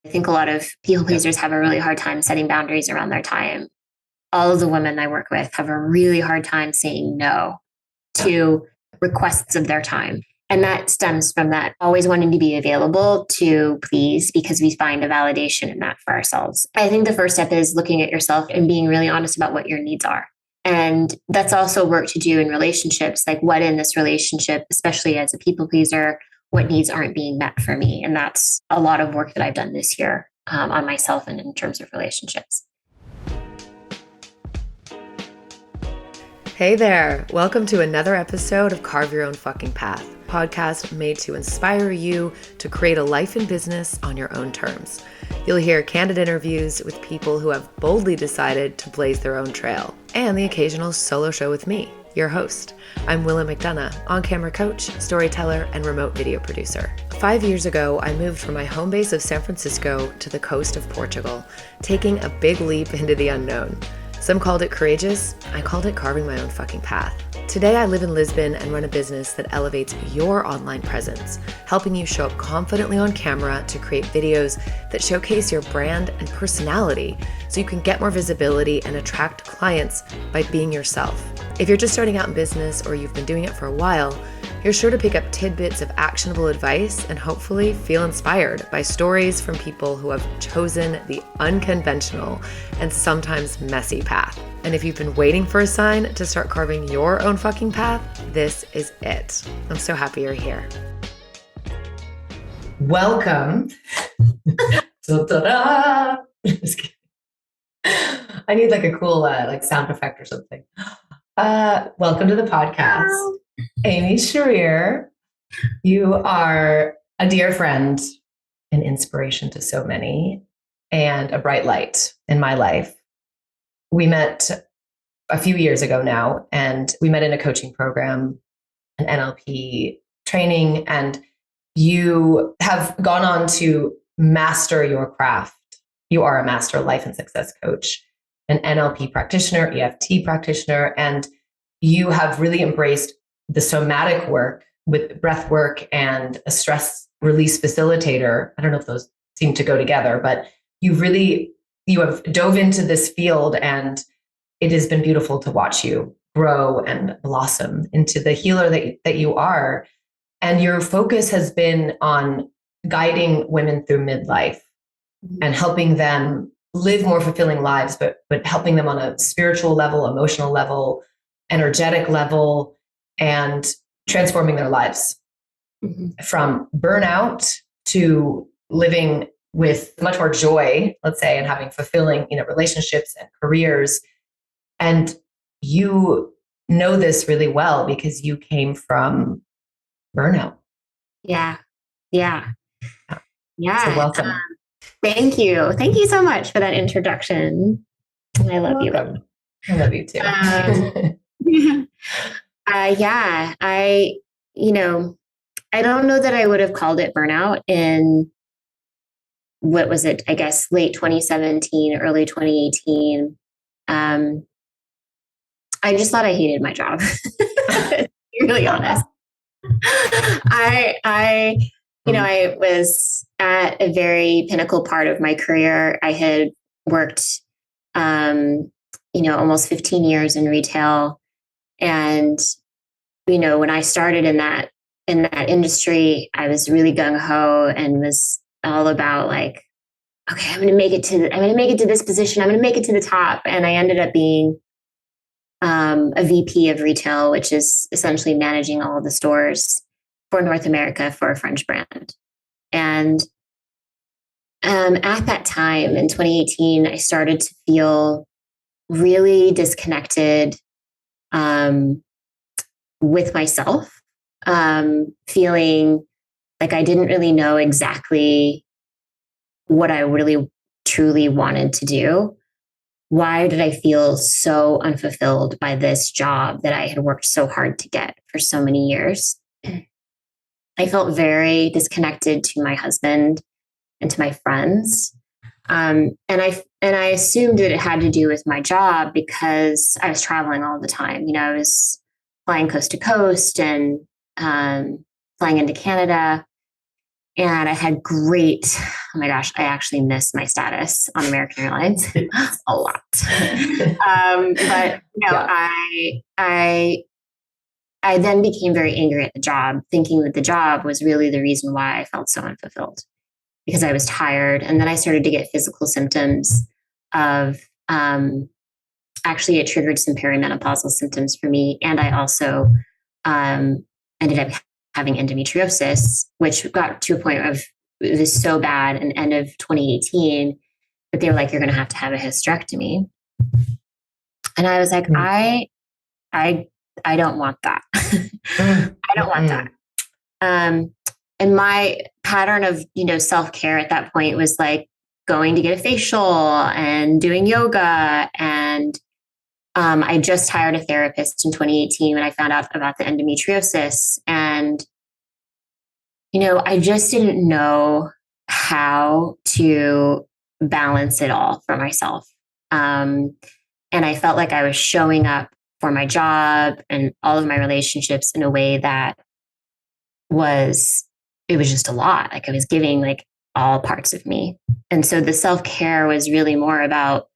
I think a lot of people pleasers have a really hard time setting boundaries around their time. All of the women I work with have a really hard time saying no to requests of their time. And that stems from that always wanting to be available to please, because we find a validation in that for ourselves. I think the first step is looking at yourself and being really honest about what your needs are. And that's also work to do in relationships, like what in this relationship, especially as a people pleaser, what needs aren't being met for me. And that's a lot of work that I've done this year on myself and in terms of relationships. Hey there, welcome to another episode of Carve Your Own Fucking Path, a podcast made to inspire you to create a life and business on your own terms. You'll hear candid interviews with people who have boldly decided to blaze their own trail, and the occasional solo show with me, your host. I'm Willa McDonough, on-camera coach, storyteller, and remote video producer. 5 years ago, I moved from my home base of San Francisco to the coast of Portugal, taking a big leap into the unknown. Some called it courageous, I called it carving my own fucking path. Today I live in Lisbon and run a business that elevates your online presence, helping you show up confidently on camera to create videos that showcase your brand and personality so you can get more visibility and attract clients by being yourself. If you're just starting out in business or you've been doing it for a while, you're sure to pick up tidbits of actionable advice and hopefully feel inspired by stories from people who have chosen the unconventional and sometimes messy path. And if you've been waiting for a sign to start carving your own fucking path, this is it. I'm so happy you're here. Welcome. Ta-da! Just kidding. I need like a cool sound effect or something. Welcome to the podcast. Wow. Amy Shearer, you are a dear friend, an inspiration to so many, and a bright light in my life. We met a few years ago now, and we met in a coaching program, an NLP training, and you have gone on to master your craft. You are a master life and success coach, an NLP practitioner, EFT practitioner, and you have really embraced the somatic work with breathwork and a stress release facilitator. I don't know if those seem to go together, but you have dove into this field, and it has been beautiful to watch you grow and blossom into the healer that you are. And your focus has been on guiding women through midlife and helping them live more fulfilling lives, but helping them on a spiritual level, emotional level, energetic level, and transforming their lives from burnout to living with much more joy, let's say, and having fulfilling, relationships and careers. And you know this really well because you came from burnout. Yeah. So welcome. Thank you. Thank you so much for that introduction. I love you. I love you too. I don't know that I would have called it burnout in, what was it? I guess late 2017, early 2018. I just thought I hated my job. To be really honest. I was at a very pinnacle part of my career. I had worked, almost 15 years in retail. And, when I started in that industry, I was really gung ho and was all about like, okay, I'm going to make it to this position. I'm going to make it to the top. And I ended up being a VP of retail, which is essentially managing all of the stores for North America for a French brand. And at that time in 2018, I started to feel really disconnected with myself, feeling like I didn't really know exactly what I really truly wanted to do. Why did I feel so unfulfilled by this job that I had worked so hard to get for so many years? I felt very disconnected to my husband and to my friends. And I assumed that it had to do with my job because I was traveling all the time. I was flying coast to coast and flying into Canada. And I had great, oh my gosh, I actually miss my status on American Airlines a lot. But I then became very angry at the job, thinking that the job was really the reason why I felt so unfulfilled, because I was tired. And then I started to get physical symptoms of, actually it triggered some perimenopausal symptoms for me. And I also ended up having endometriosis, which got to a point of, it was so bad in end of 2018 that they were like, you're going to have a hysterectomy. And I was like, I don't want that. I don't want that. And my pattern of, self-care at that point was like going to get a facial and doing yoga. And I just hired a therapist in 2018 when I found out about the endometriosis. And, I just didn't know how to balance it all for myself. And I felt like I was showing up for my job and all of my relationships in a way that it was just a lot. Like I was giving like all parts of me. And so the self-care was really more about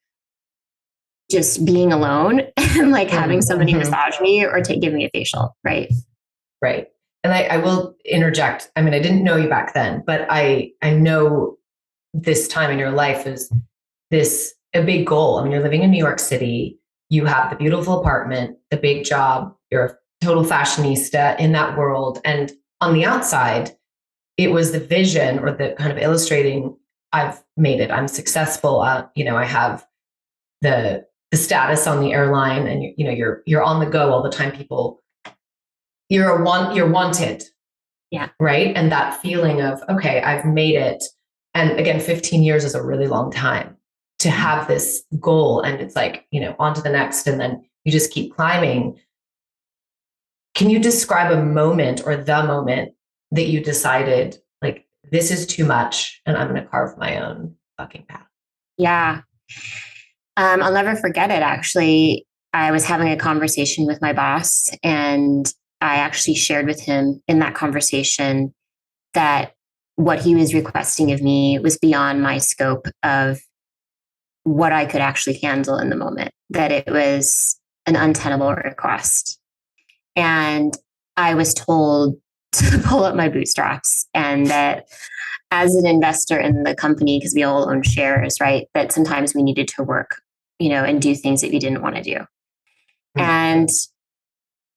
just being alone and like having somebody massage me or give me a facial. Right. Right. And I will interject. I mean, I didn't know you back then, but I know this time in your life is a big goal. I mean, you're living in New York City. You have the beautiful apartment, the big job. You're a total fashionista in that world. And on the outside, it was the vision or the kind of illustrating, I've made it. I'm successful. I have the status on the airline, and you're on the go all the time. People, you're wanted. Yeah. Right. And that feeling of, okay, I've made it. And again, 15 years is a really long time to have this goal. And it's like, on to the next, and then you just keep climbing. Can you describe a moment or the moment that you decided like, this is too much and I'm going to carve my own fucking path? Yeah. I'll never forget it. Actually, I was having a conversation with my boss, and I actually shared with him in that conversation that what he was requesting of me was beyond my scope of what I could actually handle in the moment, that it was an untenable request. And I was told to pull up my bootstraps, and that as an investor in the company, because we all own shares, right, that sometimes we needed to work, and do things that we didn't want to do. And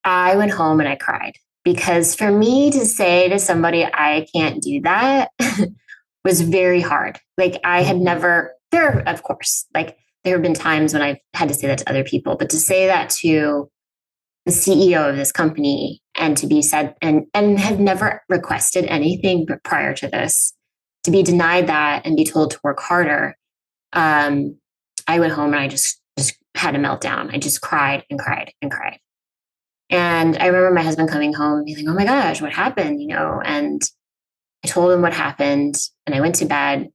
I went home and I cried, because for me to say to somebody, I can't do that was very hard. Like I had never, of course, like there have been times when I've had to say that to other people, but to say that to the CEO of this company and to be said, and have never requested anything but prior to this, to be denied that and be told to work harder. I went home and I just had a meltdown. I just cried and cried and cried. And I remember my husband coming home and being like, oh my gosh, what happened? And I told him what happened, and I went to bed.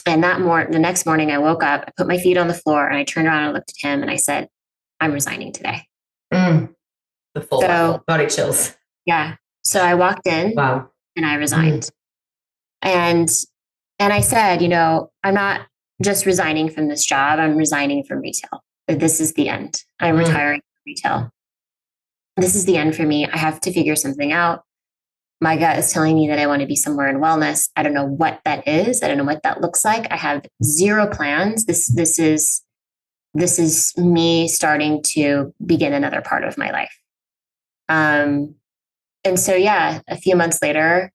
And the next morning I woke up, I put my feet on the floor, and I turned around and looked at him and I said, I'm resigning today. The full body chills. Yeah. So I walked in. Wow. And I resigned. And I said, I'm not just resigning from this job. I'm resigning from retail. This is the end. I'm retiring from retail. This is the end for me. I have to figure something out. My gut is telling me that I want to be somewhere in wellness. I don't know what that is. I don't know what that looks like. I have zero plans. This is me starting to begin another part of my life. And so, yeah, a few months later,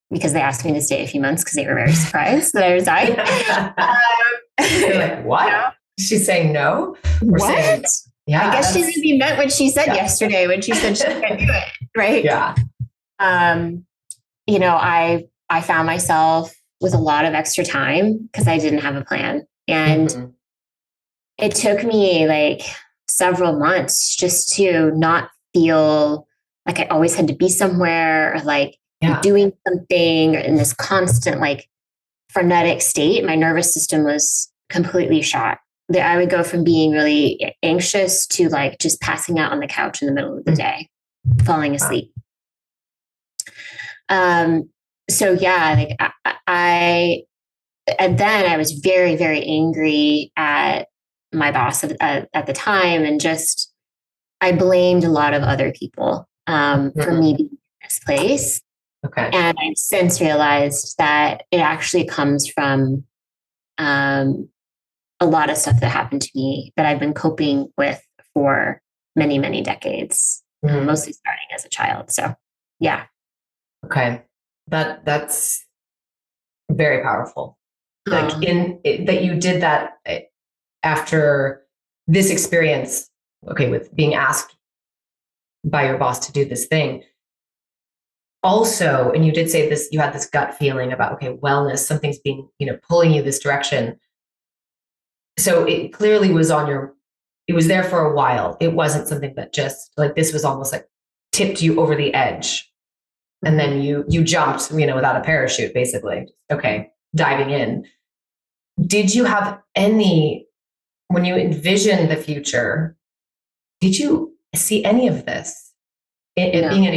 because they asked me to stay a few months because they were very surprised that I resigned. You're like, what? She's saying no? What? Saying, yeah, I guess she really meant what she said yesterday when she said she couldn't do it. Right. Yeah. I found myself with a lot of extra time because I didn't have a plan. And it took me like several months just to not feel like I always had to be somewhere or like doing something, or in this constant like frenetic state. My nervous system was completely shot. I would go from being really anxious to like just passing out on the couch in the middle of the day, falling asleep. so yeah, like and then I was very, very angry at my boss at the time, and just I blamed a lot of other people for me being in this place. Okay. And I've since realized that it actually comes from a lot of stuff that happened to me that I've been coping with for many, many decades, mostly starting as a child. So, yeah. Okay. That's very powerful. Like that you did that after this experience, okay, with being asked by your boss to do this thing. Also, and you did say this, you had this gut feeling about, okay, wellness, something's being, pulling you this direction. So it clearly was it was there for a while. It wasn't something that just like, this was almost like tipped you over the edge. And then you jumped, without a parachute, basically. Okay, diving in. Did you have when you envisioned the future, did you see any of this? It being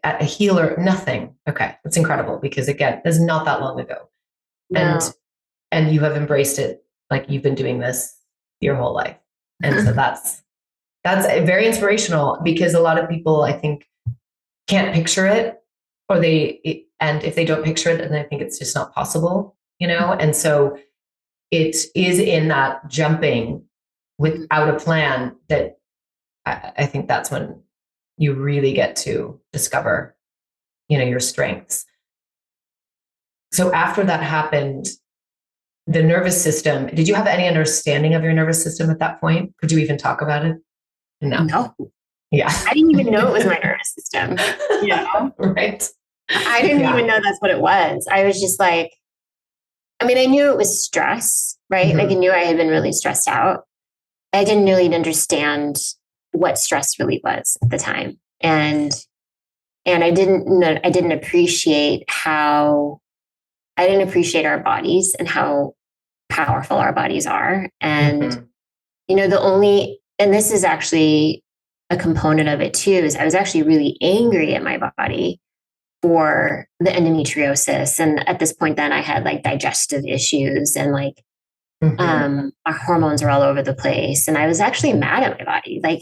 a healer, nothing. Okay, that's incredible, because again, this is not that long ago. No. And you have embraced it like you've been doing this your whole life. And so that's very inspirational, because a lot of people, I think, can't picture it, and if they don't picture it, then I think it's just not possible, And so it is in that jumping without a plan that I think that's when you really get to discover, your strengths. So after that happened, the nervous system, did you have any understanding of your nervous system at that point? Could you even talk about it? No. Yeah. I didn't even know it was my nervous system. Right. I didn't even know that's what it was. I was just like, I knew it was stress, right? Like I knew I had been really stressed out. I didn't really understand what stress really was at the time. And I didn't appreciate our bodies and how powerful our bodies are. And, and this is actually a component of it too, is I was actually really angry at my body for the endometriosis. And at this point, then I had like digestive issues, and like, our hormones are all over the place. And I was actually mad at my body. Like,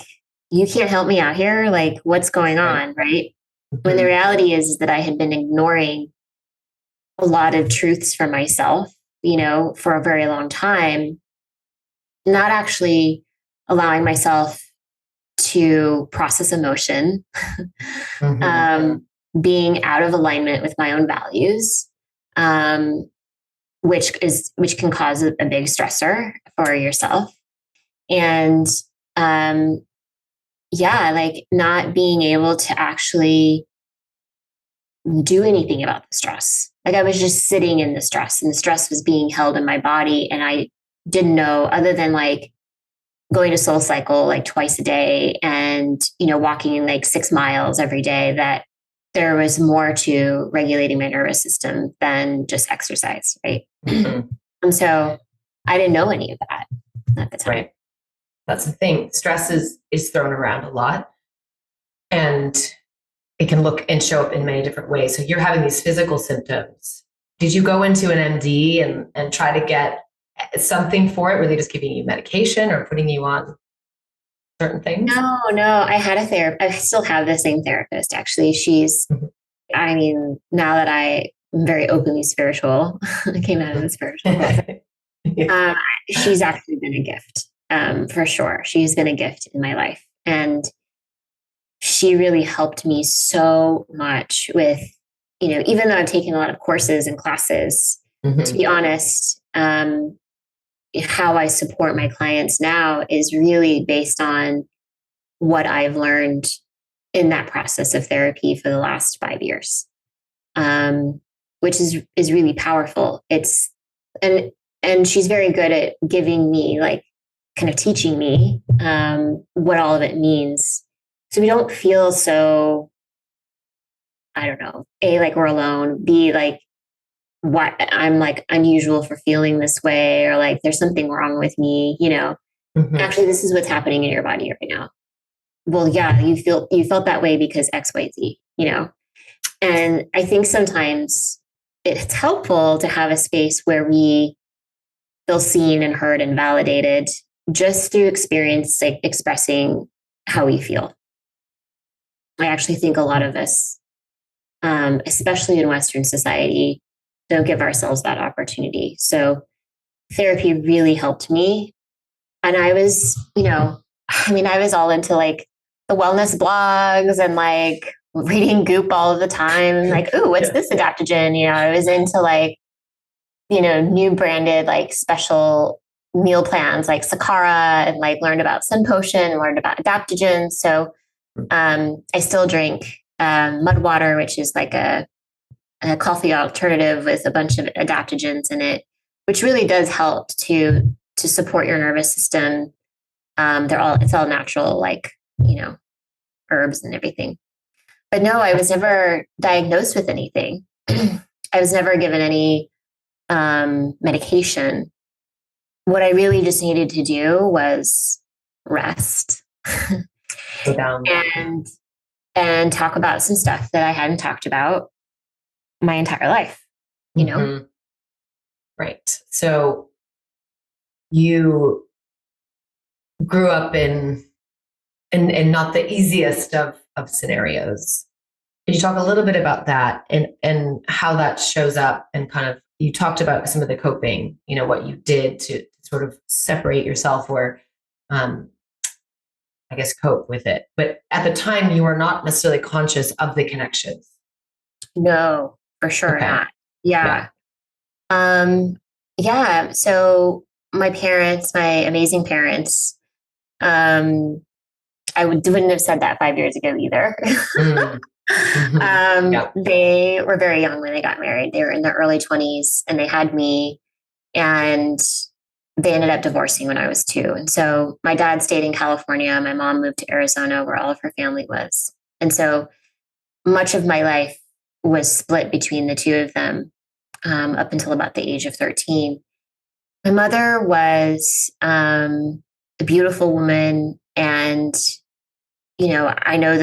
you can't help me out here. Like, what's going on? Right. When the reality is that I had been ignoring a lot of truths for myself, for a very long time, not actually allowing myself to process emotion, being out of alignment with my own values, which can cause a big stressor for yourself. And like not being able to actually do anything about the stress. Like I was just sitting in the stress, and the stress was being held in my body. And I didn't know, other than like going to Soul Cycle like twice a day and, walking like 6 miles every day, that there was more to regulating my nervous system than just exercise. Right. And so I didn't know any of that at the time. Right. That's the thing. Stress is thrown around a lot, and it can look and show up in many different ways. So you're having these physical symptoms. Did you go into an MD and try to get something for it? Were they just giving you medication or putting you on certain things? No. I had a therapist. I still have the same therapist. Actually, she's, now that I'm very openly spiritual, I came out of the spiritual world. She's actually been a gift, for sure. She's been a gift in my life. And she really helped me so much with, even though I've taken a lot of courses and classes, to be honest, how I support my clients now is really based on what I've learned in that process of therapy for the last 5 years, which is really powerful. And she's very good at giving me, like, kind of teaching me what all of it means. So we don't feel so, I don't know, A, like we're alone, B, like, what I'm like unusual for feeling this way, or like there's something wrong with me, actually this is what's happening in your body right now. Well, yeah, you felt that way because X, Y, Z, And I think sometimes it's helpful to have a space where we feel seen and heard and validated just through experience, like expressing how we feel. I actually think a lot of us, especially in Western society, don't give ourselves that opportunity. So therapy really helped me. And I was, I was all into like the wellness blogs and like reading Goop all of the time. Like, ooh, what's this adaptogen? I was into like, new branded like special meal plans like Sakara, and like learned about Sun Potion, learned about adaptogens. So I still drink mud water, which is like a coffee alternative with a bunch of adaptogens in it, which really does help to support your nervous system. It's all natural, like, herbs and everything. But no, I was never diagnosed with anything. I was never given any medication. What I really just needed to do was rest Go down. and talk about some stuff that I hadn't talked about my entire life, Mm-hmm. Right. So you grew up in not the easiest of scenarios. Could you talk a little bit about that and how that shows up, and kind of, you talked about some of the coping, what you did to sort of separate yourself, or I guess cope with it. But at the time you were not necessarily conscious of the connections. No, for sure not. Yeah. Yeah. So my parents, my amazing parents, I wouldn't have said that 5 years ago either. They were very young when they got married. They were in their early 20s and they had me, and they ended up divorcing when I was 2. And so my dad stayed in California. My mom moved to Arizona where all of her family was. And so much of my life was split between the two of them up until about the age of 13. My mother was a beautiful woman. And, I know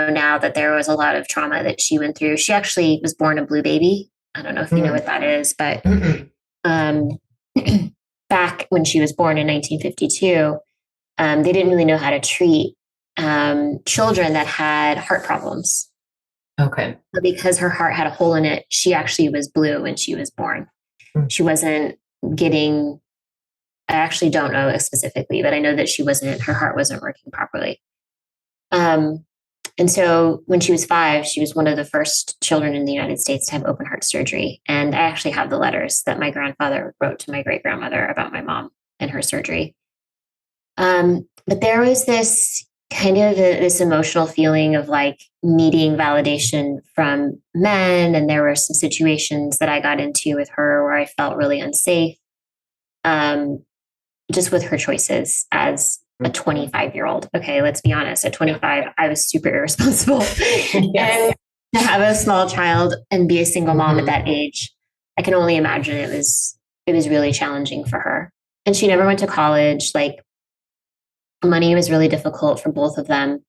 now that there was a lot of trauma that she went through. She actually was born a blue baby. I don't know if you know what that is, but back when she was born in 1952, they didn't really know how to treat children that had heart problems. Okay. But because her heart had a hole in it, she actually was blue when she was born. She wasn't getting, I actually don't know specifically, but I know that her heart wasn't working properly. And so when she was 5, she was one of the first children in the United States to have open heart surgery. And I actually have the letters that my grandfather wrote to my great grandmother about my mom and her surgery. But there was this kind of this emotional feeling of like needing validation from men. And there were some situations that I got into with her where I felt really unsafe, just with her choices as a 25-year-old. Okay, let's be honest. At 25, I was super irresponsible. And to have a small child and be a single mom at that age, I can only imagine it was really challenging for her. And she never went to college. Like, money was really difficult for both of them.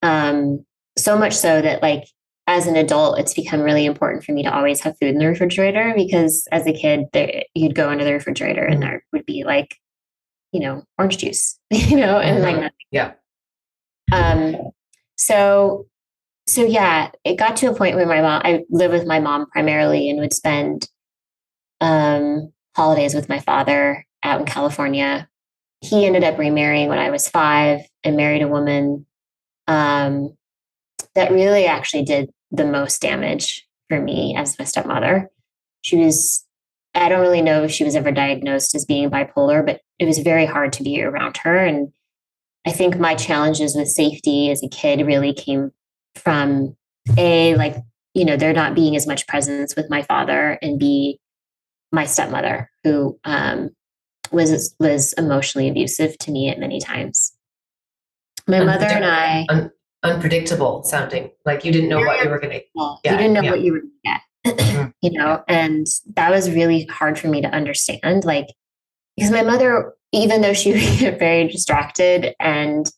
So much so that, like, as an adult, it's become really important for me to always have food in the refrigerator, because as a kid, you'd go into the refrigerator and there would be like, orange juice, and like nothing. Yeah. So yeah, it got to a point where I lived with my mom primarily and would spend holidays with my father out in California. He ended up remarrying when I was 5 and married a woman that really actually did the most damage for me as my stepmother. I don't really know if she was ever diagnosed as being bipolar, but it was very hard to be around her. And I think my challenges with safety as a kid really came from there not being as much presence with my father, and B, my stepmother, who was emotionally abusive to me at many times. My mother and I... Unpredictable sounding, like you didn't know what you were going to get. You didn't know what you were going to get. And that was really hard for me to understand, like, because my mother, even though she would get very distracted and,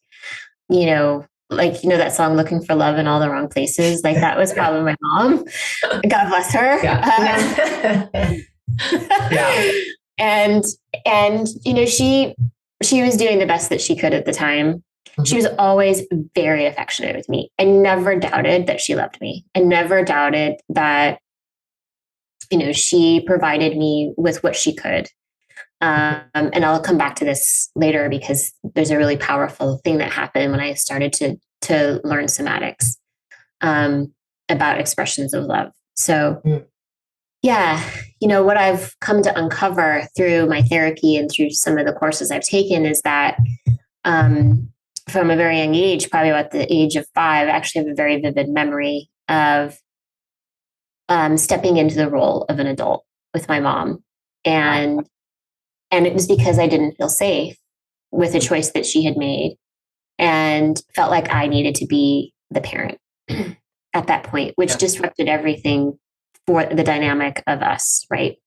like, that song, Looking for Love in All the Wrong Places. Like that was probably my mom. God bless her. Yeah. Yeah. And, she was doing the best that she could at the time. She was always very affectionate with me. I never doubted that she loved me. I never doubted that, she provided me with what she could. And I'll come back to this later because there's a really powerful thing that happened when I started to learn somatics about expressions of love. So, yeah, what I've come to uncover through my therapy and through some of the courses I've taken is that from a very young age, probably about the age of 5, I actually have a very vivid memory of stepping into the role of an adult with my mom. And it was because I didn't feel safe with a choice that she had made and felt like I needed to be the parent at that point, which disrupted everything for the dynamic of us, right?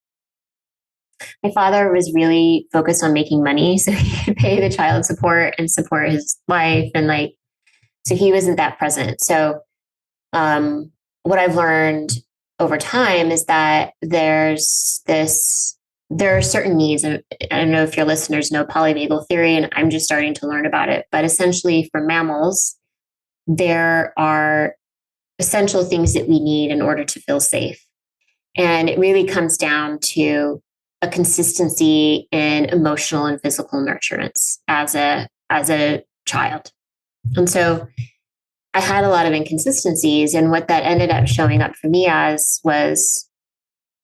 My father was really focused on making money so he could pay the child support and support his wife. And so he wasn't that present. So what I've learned over time is that there are certain needs. And I don't know if your listeners know polyvagal theory, and I'm just starting to learn about it. But essentially for mammals, there are essential things that we need in order to feel safe. And it really comes down to a consistency in emotional and physical nurturance as a child. And so I had a lot of inconsistencies. And what that ended up showing up for me as was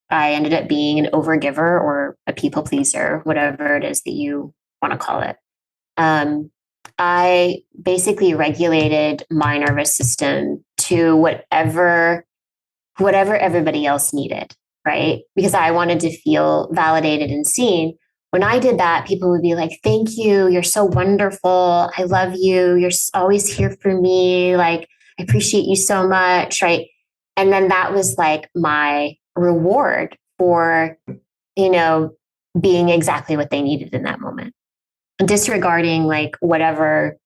I ended up being an overgiver or a people pleaser, whatever it is that you want to call it. I basically regulated my nervous system to whatever everybody else needed, right? Because I wanted to feel validated and seen. When I did that, people would be like, thank you. You're so wonderful. I love you. You're always here for me. Like, I appreciate you so much, right? And then that was like my reward for, being exactly what they needed in that moment. Disregarding like whatever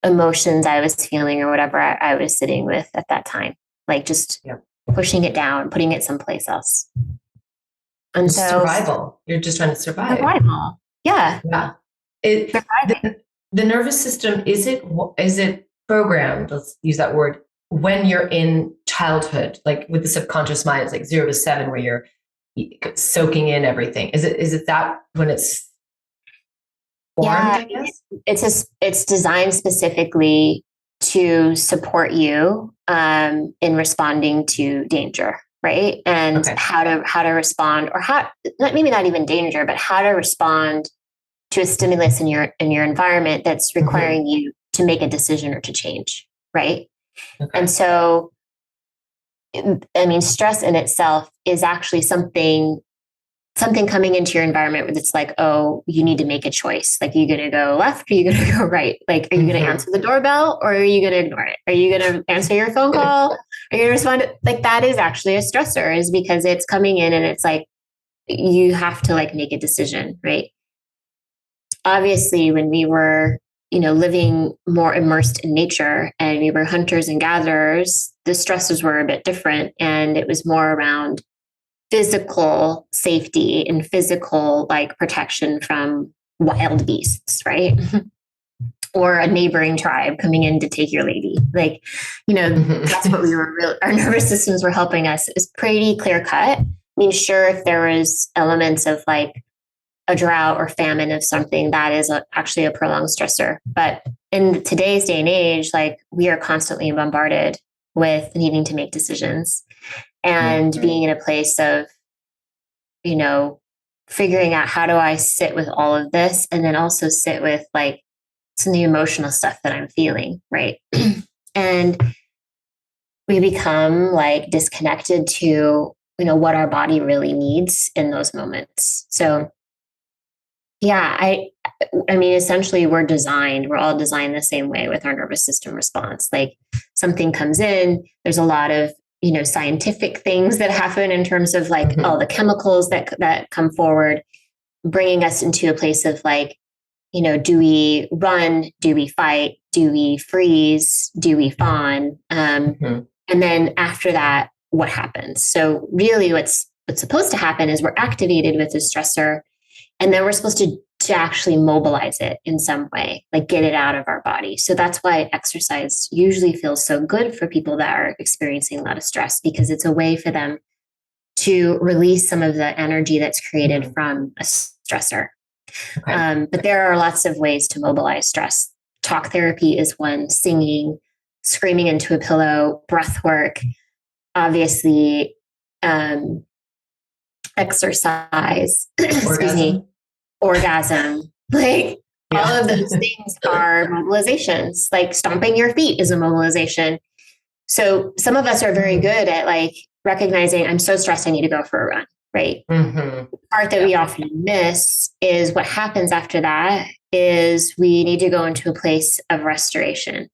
emotions I was feeling or whatever I was sitting with at that time. Like just pushing it down, putting it someplace else. And so survival. You're just trying to survive. Survival. Yeah. Yeah. The nervous system, is it programmed? Let's use that word. When you're in childhood, like with the subconscious mind, it's like 0 to 7, where you're soaking in everything. Is it that when it's formed? I guess it's designed specifically to support you in responding to danger, right? And how to respond, or maybe not even danger, but how to respond to a stimulus in your environment that's requiring you to make a decision or to change, right? And so, I mean, stress in itself is actually something coming into your environment where it's like, oh, you need to make a choice. Like, are you going to go left or are you going to go right? Like, are you going to answer the doorbell or are you going to ignore it? Are you going to answer your phone call? Are you going to respond? Like, that is actually a stressor, is because it's coming in and it's like, you have to like make a decision, right? Obviously, when we were, living more immersed in nature and we were hunters and gatherers, the stresses were a bit different. And it was more around physical safety and physical like protection from wild beasts, right? Or a neighboring tribe coming in to take your lady. Like, that's what our nervous systems were helping us. It was pretty clear cut. I mean, sure, if there was elements of like a drought or famine of something, that is actually a prolonged stressor. But in today's day and age, like, we are constantly bombarded with needing to make decisions and being in a place of, figuring out, how do I sit with all of this? And then also sit with like some of the emotional stuff that I'm feeling, right? And we become like disconnected to, what our body really needs in those moments. So yeah, I mean, essentially we're all designed the same way with our nervous system response. Like, something comes in, there's a lot of, scientific things that happen in terms of like all the chemicals that come forward, bringing us into a place of like, do we run? Do we fight? Do we freeze? Do we fawn? And then after that, what happens? So really what's supposed to happen is we're activated with a stressor, and then we're supposed to actually mobilize it in some way, like get it out of our body. So that's why exercise usually feels so good for people that are experiencing a lot of stress, because it's a way for them to release some of the energy that's created from a stressor. Okay. But there are lots of ways to mobilize stress. Talk therapy is one, singing, screaming into a pillow, breath work, obviously, exercise, orgasm, like all of those things are mobilizations. Like stomping your feet is a mobilization. So some of us are very good at like recognizing, I'm so stressed, I need to go for a run, right? The part that we often miss is what happens after that is we need to go into a place of restoration,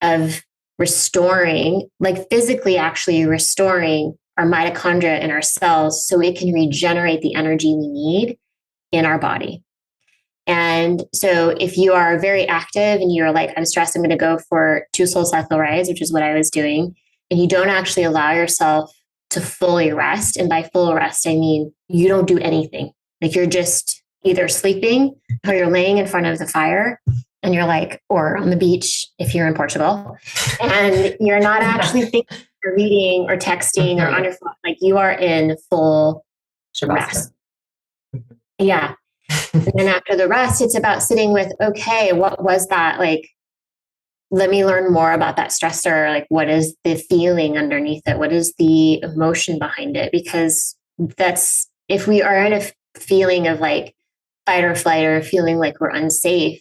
of restoring, like physically actually restoring our mitochondria in our cells so it can regenerate the energy we need in our body. And so if you are very active and you're like, I'm stressed, I'm going to go for 2 SoulCycle rides, which is what I was doing, and you don't actually allow yourself to fully rest. And by full rest, I mean, you don't do anything. Like you're just either sleeping or you're laying in front of the fire and you're like, or on the beach if you're in Portugal, and you're not actually thinking or reading or texting or on your phone. Like you are in full rest. Yeah. And then after the rest, it's about sitting with, okay, what was that? Like, let me learn more about that stressor. Like, what is the feeling underneath it? What is the emotion behind it? Because that's, if we are in a feeling of like fight or flight or feeling like we're unsafe,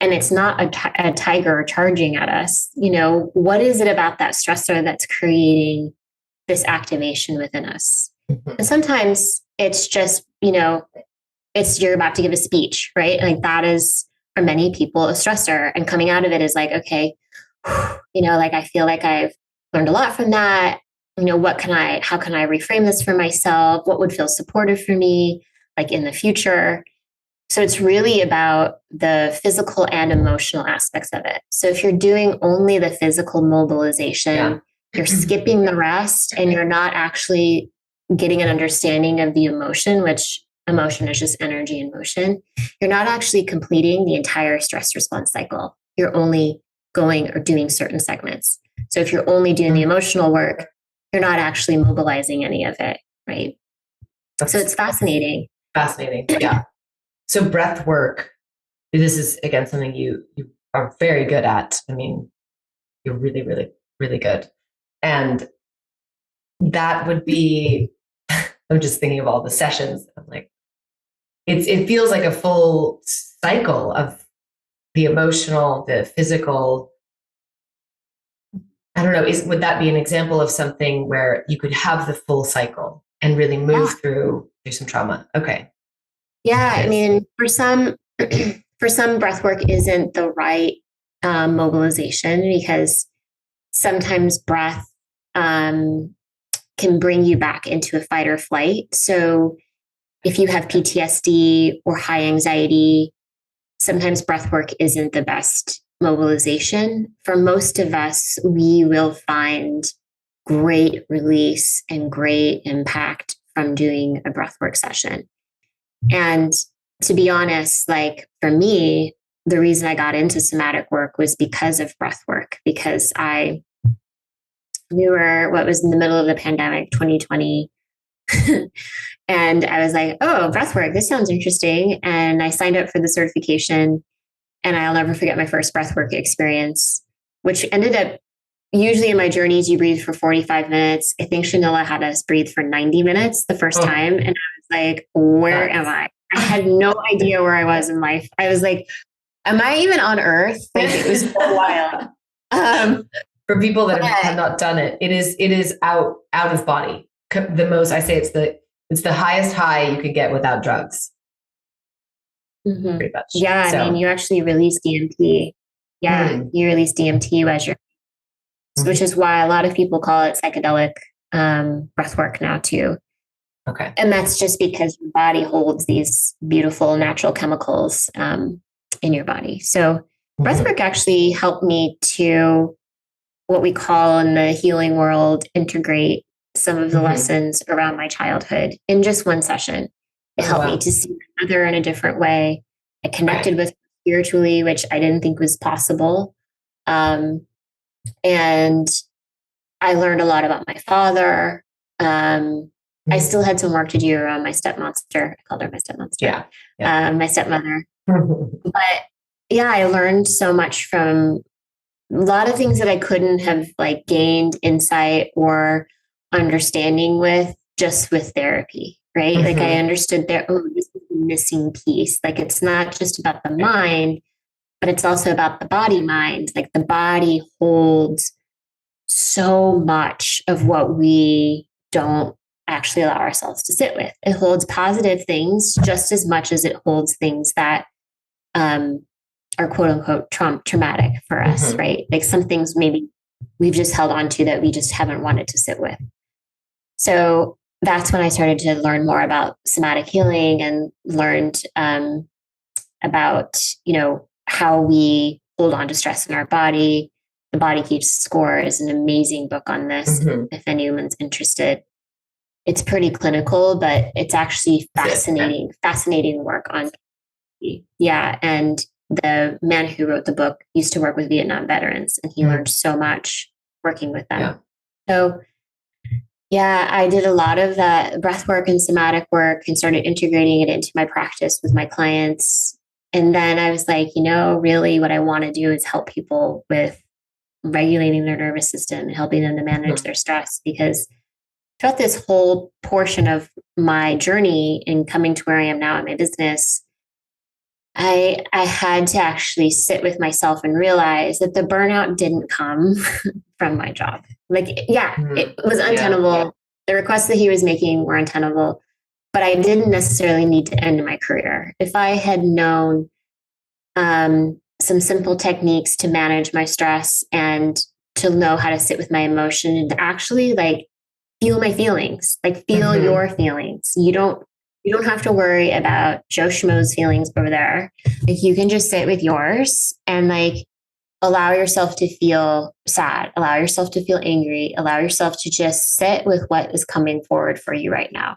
and it's not a tiger charging at us, you know, what is it about that stressor that's creating this activation within us? And sometimes it's just, you know, it's you're about to give a speech, right? Like that is for many people a stressor, and coming out of it is like, okay, you know, like I feel like I've learned a lot from that. You know, how can I reframe this for myself? What would feel supportive for me, like in the future? So it's really about the physical and emotional aspects of it. So if you're doing only the physical mobilization, you're skipping the rest and you're not actually getting an understanding of the emotion, which emotion is just energy in motion. You're not actually completing the entire stress response cycle. You're only going or doing certain segments. So if you're only doing the emotional work, you're not actually mobilizing any of it, right? So it's fascinating. Fascinating. Yeah. So breath work, this is again something you are very good at. I mean, you're really, really, really good. And that would be, I'm just thinking of all the sessions. I'm like, it feels like a full cycle of the emotional, the physical. I don't know, would that be an example of something where you could have the full cycle and really move through some trauma? Okay. Yeah, I mean, for some breath work isn't the right mobilization, because sometimes breath can bring you back into a fight or flight. So if you have PTSD or high anxiety, sometimes breath work isn't the best mobilization. For most of us, we will find great release and great impact from doing a breathwork session. And to be honest, like for me, the reason I got into somatic work was because of breath work, because we were, what was in the middle of the pandemic, 2020. And I was like, oh, breath work, this sounds interesting. And I signed up for the certification, and I'll never forget my first breathwork experience, which ended up, usually in my journeys, you breathe for 45 minutes. I think Shanilla had us breathe for 90 minutes the first time. And I was like, where am I? I had no idea where I was in life. I was like, am I even on Earth? Like it was so wild. For people that have not done it, it is out of body. The most, I say it's the highest high you could get without drugs. Pretty much. Yeah, so. I mean, you actually release DMT. Yeah, you release DMT as your, which is why a lot of people call it psychedelic breath work now too. Okay. And that's just because your body holds these beautiful natural chemicals in your body. So Breathwork actually helped me to, what we call in the healing world, integrate some of the lessons around my childhood in just one session. It helped me to see my mother in a different way. I connected with her spiritually, which I didn't think was possible. And I learned a lot about my father. I still had some work to do around my stepmonster. I called her my stepmonster. My stepmother. But yeah, I learned so much from a lot of things that I couldn't have like gained insight or understanding with just with therapy, right? Like I understood there, oh, this is the missing piece. Like it's not just about the mind, but it's also about the body mind. Like the body holds so much of what we don't actually allow ourselves to sit with. It holds positive things just as much as it holds things that are quote unquote traumatic for us, right? Like some things maybe we've just held on to that we just haven't wanted to sit with. So that's when I started to learn more about somatic healing and learned about, how we hold on to stress in our body. The Body Keeps Score is an amazing book on this. If anyone's interested, it's pretty clinical, but it's actually fascinating work on. Yeah. And the man who wrote the book used to work with Vietnam veterans, and he learned so much working with them. Yeah. So yeah, I did a lot of that breath work and somatic work and started integrating it into my practice with my clients. And then I was like, really what I want to do is help people with regulating their nervous system and helping them to manage their stress, because throughout this whole portion of my journey in coming to where I am now in my business, I had to actually sit with myself and realize that the burnout didn't come from my job. Like, it was untenable. Yeah. The requests that he was making were untenable, but I didn't necessarily need to end my career. If I had known some simple techniques to manage my stress and to know how to sit with my emotion and to actually like feel my feelings, like feel your feelings. You don't have to worry about Joe Schmo's feelings over there. Like you can just sit with yours and like allow yourself to feel sad, allow yourself to feel angry, allow yourself to just sit with what is coming forward for you right now.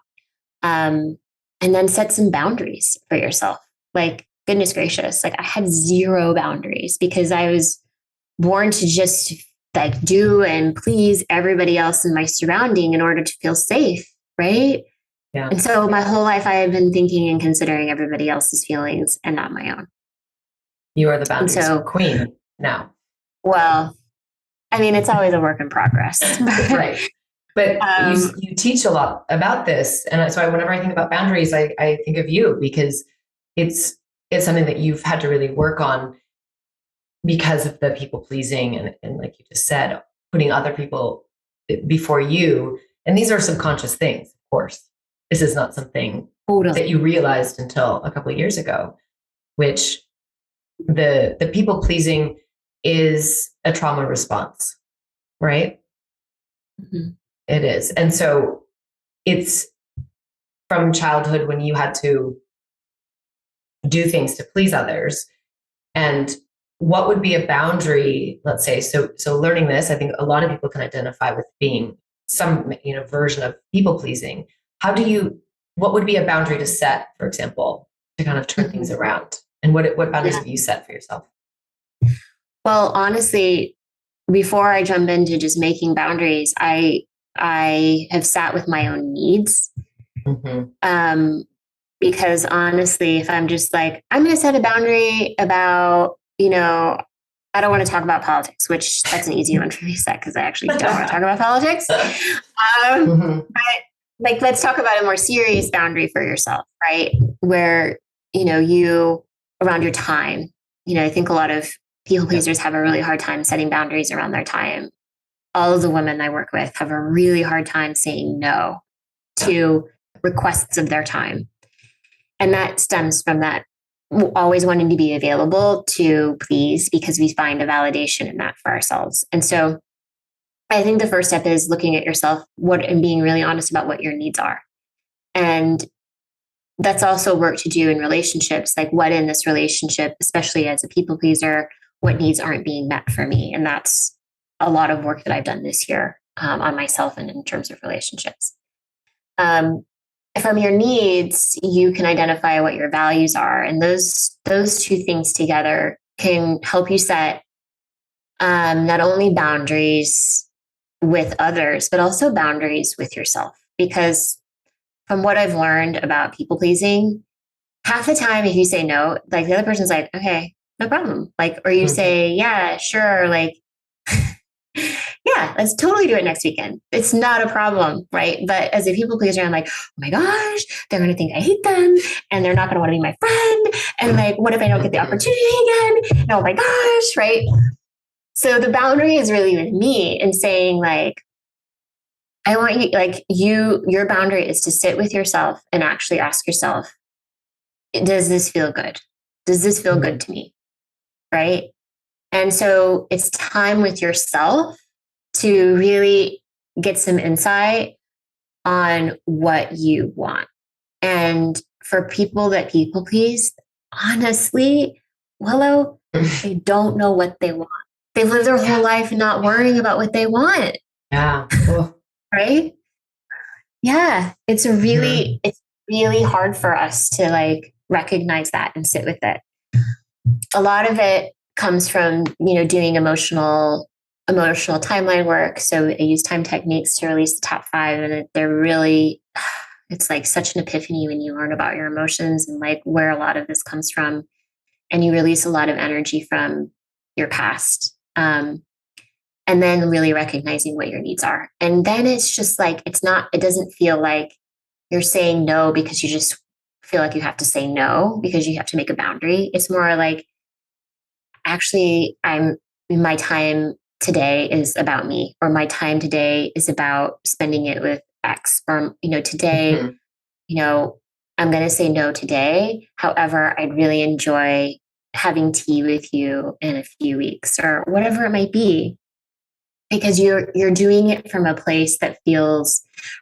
And then set some boundaries for yourself. Like, goodness gracious, like I had zero boundaries because I was born to just like do and please everybody else in my surrounding in order to feel safe, right? Yeah. And so my whole life I have been thinking and considering everybody else's feelings and not my own. You are the boundaries queen now. Well, I mean, it's always a work in progress. Right. But you teach a lot about this. And so whenever I think about boundaries, I think of you because it's something that you've had to really work on because of the people pleasing and like you just said, putting other people before you. And these are subconscious things, of course. This is not something that you realized until a couple of years ago, which the people pleasing is a trauma response, right? It is. And so it's from childhood when you had to do things to please others. And what would be a boundary, let's say, so learning this, I think a lot of people can identify with being some, version of people pleasing. What would be a boundary to set, for example, to kind of turn things around? And what boundaries have you set for yourself? Well, honestly, before I jump into just making boundaries, I have sat with my own needs. Because honestly, if I'm just like, I'm going to set a boundary about, I don't want to talk about politics, which that's an easy one for me to set because I actually don't want to talk about politics. But like, let's talk about a more serious boundary for yourself, right? Where, you around your time, I think a lot of people pleasers have a really hard time setting boundaries around their time. All of the women I work with have a really hard time saying no to requests of their time. And that stems from that always wanting to be available to please because we find a validation in that for ourselves. And so I think the first step is looking at yourself and being really honest about what your needs are. And that's also work to do in relationships, like what in this relationship, especially as a people pleaser, what needs aren't being met for me. And that's a lot of work that I've done this year on myself and in terms of relationships. From your needs, you can identify what your values are. And those two things together can help you set not only boundaries with others, but also boundaries with yourself. Because from what I've learned about people pleasing, half the time, if you say no, like the other person's like, okay, no problem. Like, or you say, yeah, sure. Like, yeah, let's totally do it next weekend. It's not a problem, right? But as a people pleaser, I'm like, oh my gosh, they're going to think I hate them and they're not going to want to be my friend. And like, what if I don't get the opportunity again? And oh my gosh, right? So the boundary is really with me in saying like, I want you, like your boundary is to sit with yourself and actually ask yourself, does this feel good? Does this feel good to me? Right? And so it's time with yourself to really get some insight on what you want. And for people that people please, honestly, Willow, they don't know what they want. They've lived their whole life not worrying about what they want. Yeah. Right? Yeah. It's really hard for us to like recognize that and sit with it. A lot of it comes from, doing emotional timeline work. So I use time techniques to release the top 5, and they're really, it's like such an epiphany when you learn about your emotions and like where a lot of this comes from, and you release a lot of energy from your past. And then really recognizing what your needs are. And then it's just like, it doesn't feel like you're saying no because you just feel like you have to say no because you have to make a boundary. It's more like, actually, my time today is about me, or my time today is about spending it with X, or, today, I'm going to say no today. However, I'd really enjoy having tea with you in a few weeks or whatever it might be, because you're doing it from a place that feels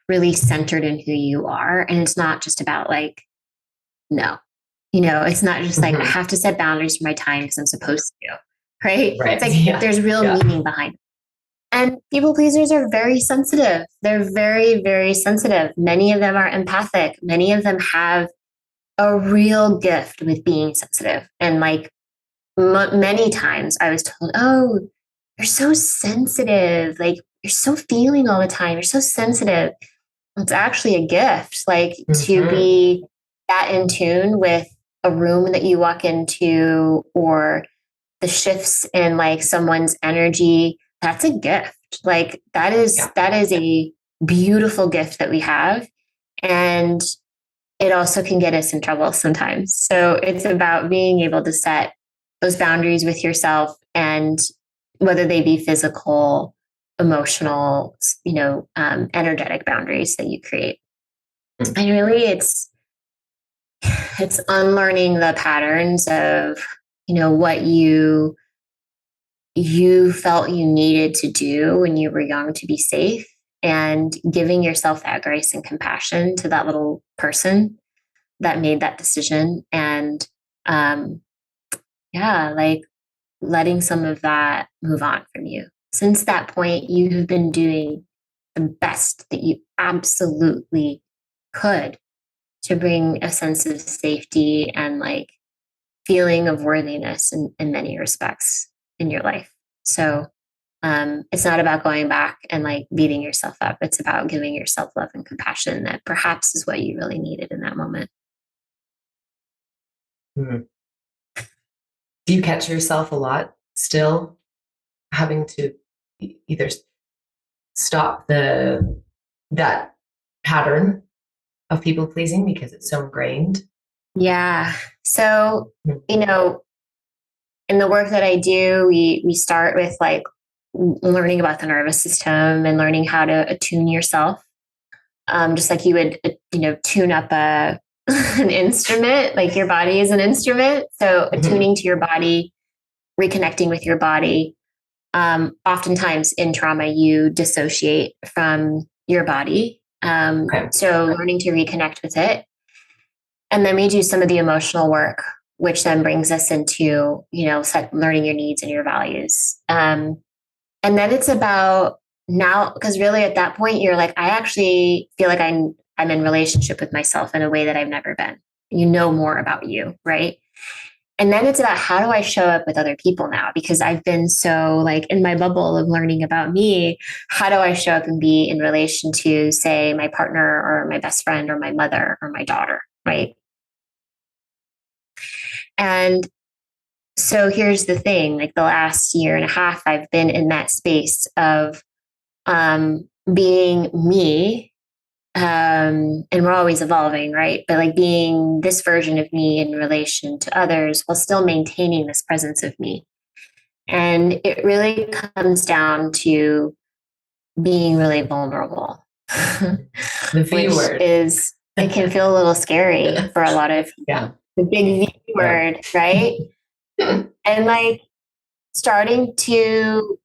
really centered in who you are. And it's not just about like, no, it's not just like I have to set boundaries for my time because I'm supposed to, right? It's like there's real meaning behind it. And people pleasers are very sensitive. They're very, very sensitive. Many of them are empathic. Many of them have a real gift with being sensitive. And like many times I was told, oh, you're so sensitive. Like you're so feeling all the time. You're so sensitive. It's actually a gift, like to be that in tune with a room that you walk into or the shifts in like someone's energy. That's a gift. Like that is a beautiful gift that we have. And it also can get us in trouble sometimes. So it's about being able to set those boundaries with yourself, and whether they be physical, emotional, energetic boundaries that you create. And really it's unlearning the patterns of, what you felt you needed to do when you were young to be safe, and giving yourself that grace and compassion to that little person that made that decision. And like letting some of that move on from you. Since that point, you have been doing the best that you absolutely could to bring a sense of safety and like feeling of worthiness in many respects in your life. So it's not about going back and like beating yourself up. It's about giving yourself love and compassion that perhaps is what you really needed in that moment. Do you catch yourself a lot still having to either stop that pattern of people pleasing because it's so ingrained? Yeah. So, in the work that I do, we start with like learning about the nervous system and learning how to attune yourself. Just like you would, tune up an instrument, like your body is an instrument. So attuning to your body, reconnecting with your body. Oftentimes in trauma, you dissociate from your body. So learning to reconnect with it. And then we do some of the emotional work which then brings us into, learning your needs and your values. And then it's about now, because really at that point, you're like, I actually feel like I'm in relationship with myself in a way that I've never been. You know more about you, right? And then it's about how do I show up with other people now? Because I've been so like in my bubble of learning about me. How do I show up and be in relation to, say, my partner or my best friend or my mother or my daughter, right? And so here's the thing, like the last year and a half, I've been in that space of being me. And we're always evolving, right? But like being this version of me in relation to others while still maintaining this presence of me. And it really comes down to being really vulnerable, The V which word. it can feel a little scary for a lot of the big V word, right? And like starting to,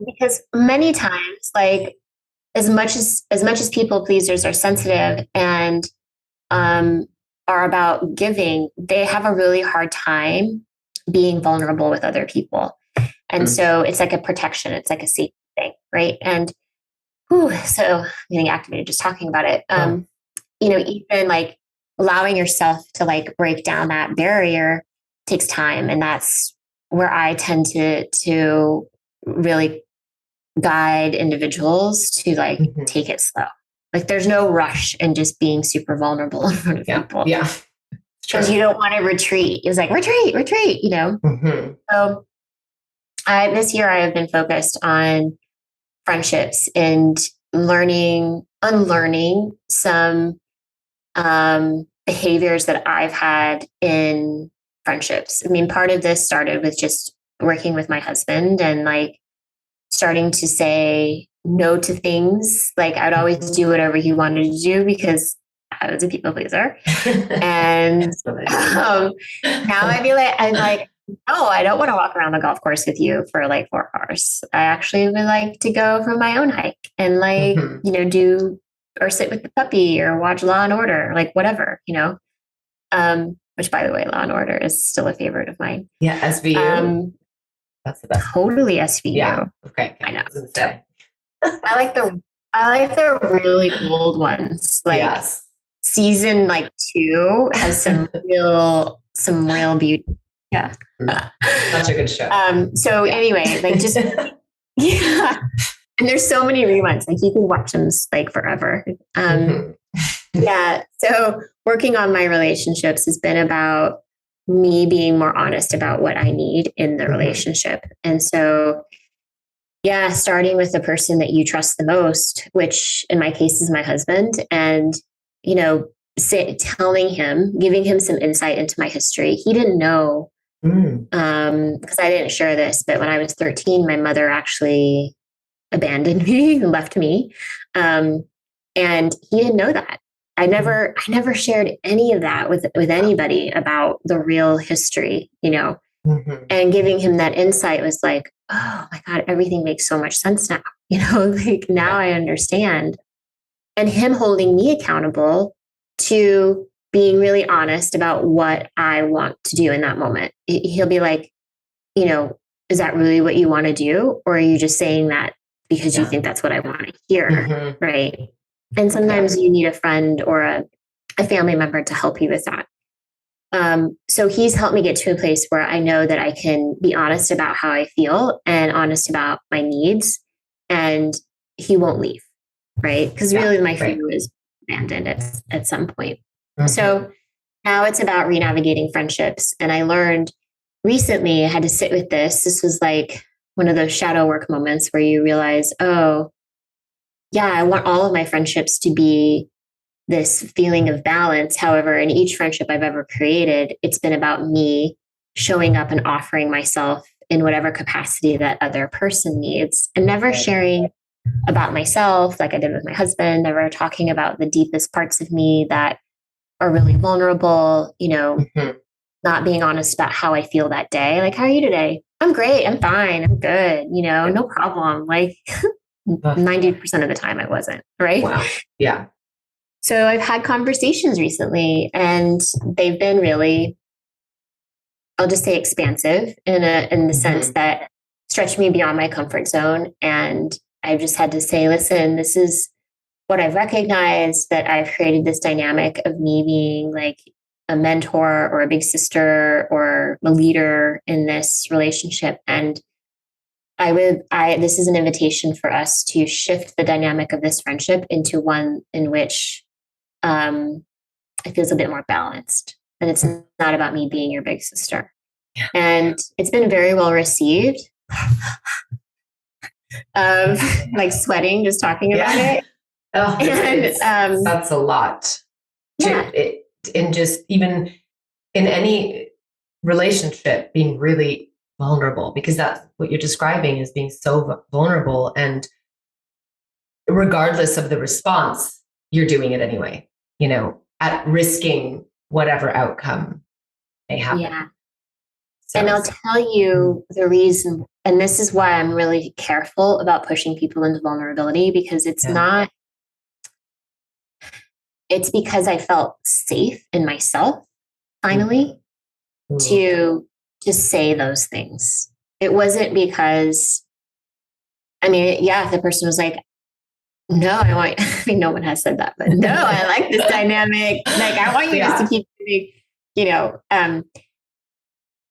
because many times, like, as much as people pleasers are sensitive and are about giving, they have a really hard time being vulnerable with other people. And so it's like a protection. It's like a safety thing, right? And so I'm getting activated just talking about it. Even like allowing yourself to like break down that barrier takes time. And that's where I tend to really guide individuals to like take it slow. Like there's no rush in just being super vulnerable in front of people. Yeah. Because you don't want to retreat. It's like retreat, So this year I have been focused on friendships and unlearning some behaviors that I've had in friendships. I mean, part of this started with just working with my husband and like starting to say no to things. Like I'd always do whatever he wanted to do because I was a people pleaser. And now I'm like, no, I don't want to walk around the golf course with you for like 4 hours. I actually would like to go for my own hike and like, do or sit with the puppy or watch Law and Order, like whatever, which by the way, Law and Order is still a favorite of mine. Yeah. SVU. That's the best. Totally SVU. Yeah. Okay. I know. I like the really old ones. Like season like 2 has some real beauty. Yeah. Such a good show. So anyway, like just yeah. And there's so many reruns. Like you can watch them like forever. Yeah. So working on my relationships has been about me being more honest about what I need in the relationship. And so, starting with the person that you trust the most, which in my case is my husband, and, telling him, giving him some insight into my history. He didn't know, because I didn't share this, but when I was 13, my mother actually abandoned me and left me. And he didn't know that. I never shared any of that with anybody about the real history, and giving him that insight was like, oh my God, everything makes so much sense now. Like now I understand. And him holding me accountable to being really honest about what I want to do in that moment. He'll be like, is that really what you want to do? Or are you just saying that because you think that's what I want to hear? Right. And sometimes you need a friend or a family member to help you with that. So he's helped me get to a place where I know that I can be honest about how I feel and honest about my needs, and he won't leave. Right. Because really my fear was abandoned at some point. So now it's about re-navigating friendships. And I learned recently I had to sit with this. This was like one of those shadow work moments where you realize, oh, yeah, I want all of my friendships to be this feeling of balance. However, in each friendship I've ever created, it's been about me showing up and offering myself in whatever capacity that other person needs, and never sharing about myself like I did with my husband, never talking about the deepest parts of me that are really vulnerable, not being honest about how I feel that day. Like, how are you today? I'm great. I'm fine. I'm good. No problem. Like 90% of the time I wasn't, right? Wow. Yeah. So I've had conversations recently and they've been really I'll just say expansive in the sense that stretched me beyond my comfort zone. And I've just had to say, listen, this is what I've recognized, that I've created this dynamic of me being like a mentor or a big sister or a leader in this relationship. And this is an invitation for us to shift the dynamic of this friendship into one in which it feels a bit more balanced. And it's not about me being your big sister. Yeah. And it's been very well received. Like sweating just talking about it. Oh, and, that's a lot. Yeah. And just even in any relationship, being really vulnerable, because that's what you're describing, is being so vulnerable. And regardless of the response, you're doing it anyway, at risking whatever outcome may happen. Yeah. So, and I'll tell you the reason, and this is why I'm really careful about pushing people into vulnerability, because it's because I felt safe in myself, finally, to say those things. It wasn't because, if the person was like, no, no one has said that, but no, I like this dynamic. Like, I want you guys to keep doing,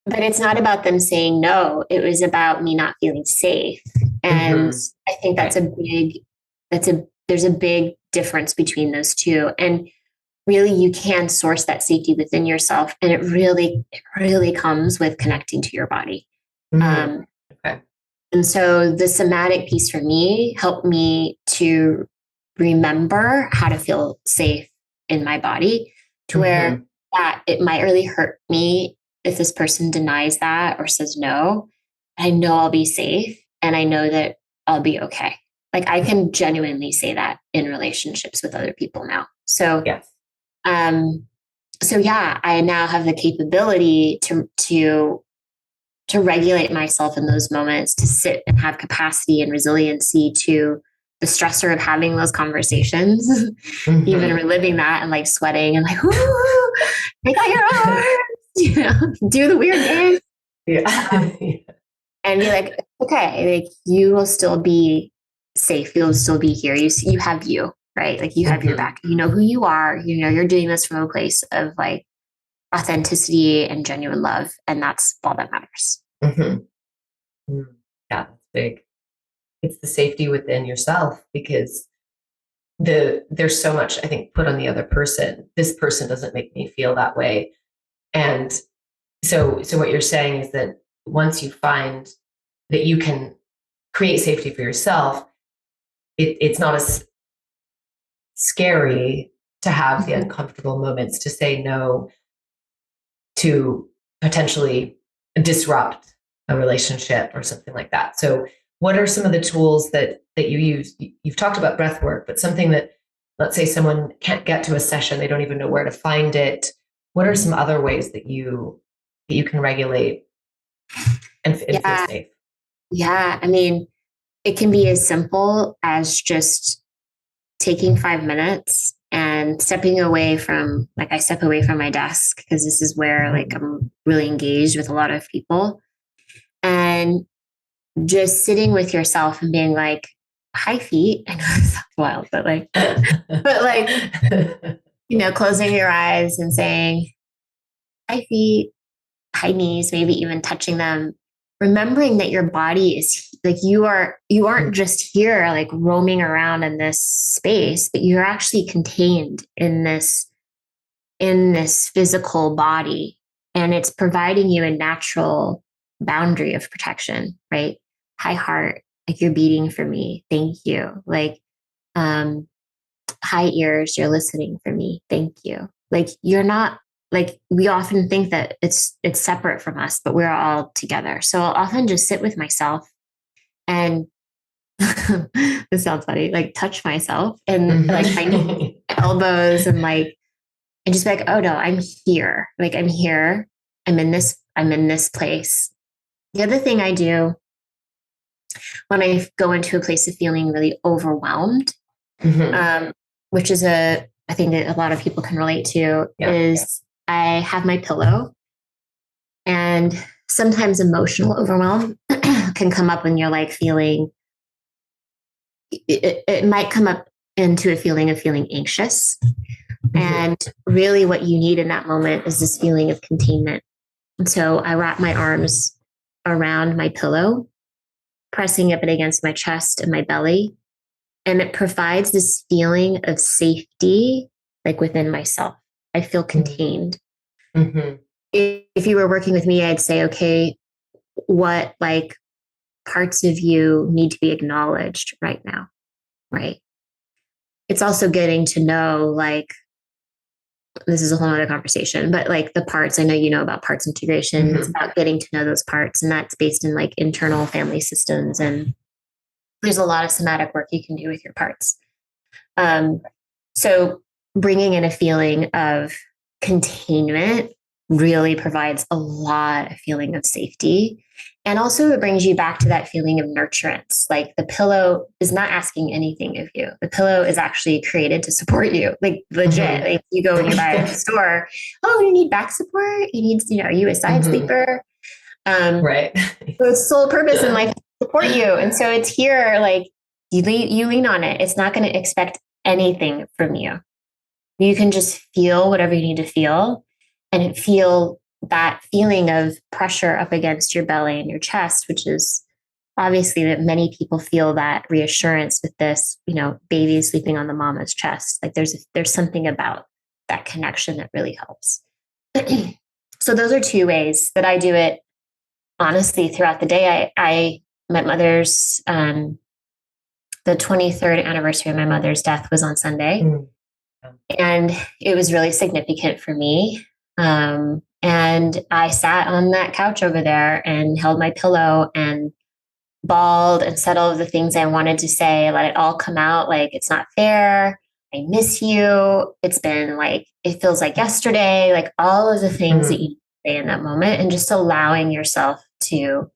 but it's not about them saying no. It was about me not feeling safe. And I think there's a big difference between those two. And really, you can source that safety within yourself. And it really comes with connecting to your body. And so the somatic piece for me helped me to remember how to feel safe in my body, to where that it might really hurt me if this person denies that or says no. I know I'll be safe, and I know that I'll be okay. Like, I can genuinely say that in relationships with other people now. So, I now have the capability to regulate myself in those moments, to sit and have capacity and resiliency to the stressor of having those conversations, even reliving that and like sweating and like, take out your arms, do the weird dance. And be like, okay, like, you will still be safe. You'll still be here. You have you, right? Like, you have your back. You know who you are. You're doing this from a place of like authenticity and genuine love. And that's all that matters. Yeah, that's big. It's the safety within yourself, because there's so much, I think, put on the other person. This person doesn't make me feel that way. And so what you're saying is that once you find that you can create safety for yourself, it's not as scary to have the uncomfortable moments, to say no, to potentially disrupt a relationship or something like that. So what are some of the tools that you use? You've talked about breath work, but something that, let's say someone can't get to a session, they don't even know where to find it. What are some other ways that you can regulate and feel safe? Yeah. It can be as simple as just taking 5 minutes and stepping away from, like, I step away from my desk because this is where like I'm really engaged with a lot of people, and just sitting with yourself and being like, hi feet. I know this sounds wild, but closing your eyes and saying, hi feet, hi knees, maybe even touching them, remembering that your body is like, you aren't just here like roaming around in this space, but you're actually contained in this physical body, and it's providing you a natural boundary of protection, right? Hi heart, like, you're beating for me, thank you. Like, hi ears, you're listening for me, thank you. Like, you're not, like, we often think that it's separate from us, but we're all together. So I'll often just sit with myself and this sounds funny, like touch myself and like my elbows and just be like, oh no, I'm here. Like, I'm here. I'm in this place. The other thing I do when I go into a place of feeling really overwhelmed, which is I think that a lot of people can relate to, is I have my pillow and And sometimes emotional overwhelm can come up when you're like feeling, it might come up into a feeling of feeling anxious. Mm-hmm. And really what you need in that moment is this feeling of containment. And so I wrap my arms around my pillow, pressing up it against my chest and my belly. And it provides this feeling of safety, like within myself. I feel contained. Mm-hmm. If you were working with me, I'd say, okay, what like parts of you need to be acknowledged right now, right? It's also getting to know, like, this is a whole other conversation, but like the parts, I know you know about parts integration. Mm-hmm. It's about getting to know those parts. And that's based in like internal family systems. And there's a lot of somatic work you can do with your parts. So bringing in a feeling of containment really provides a lot of feeling of safety. And also it brings you back to that feeling of nurturance. Like the pillow is not asking anything of you. The pillow is actually created to support you. Like legit, mm-hmm. Like you go and you buy it at the store. Oh, you need back support. You need, are you a side mm-hmm. sleeper? Right. So its sole purpose in life is to support you. And so it's here, like you lean on it. It's not going to expect anything from you. You can just feel whatever you need to feel and feel that feeling of pressure up against your belly and your chest, which is obviously that many people feel that reassurance with this, baby sleeping on the mama's chest. Like there's something about that connection that really helps. So those are two ways that I do it. Honestly, throughout the day, I my mother's, the 23rd anniversary of my mother's death was on Sunday. Mm. And it was really significant for me. And I sat on that couch over there and held my pillow and bawled and said all of the things I wanted to say, let it all come out. Like, it's not fair. I miss you. It's been like, it feels like yesterday, like all of the things that you say in that moment, and just allowing yourself to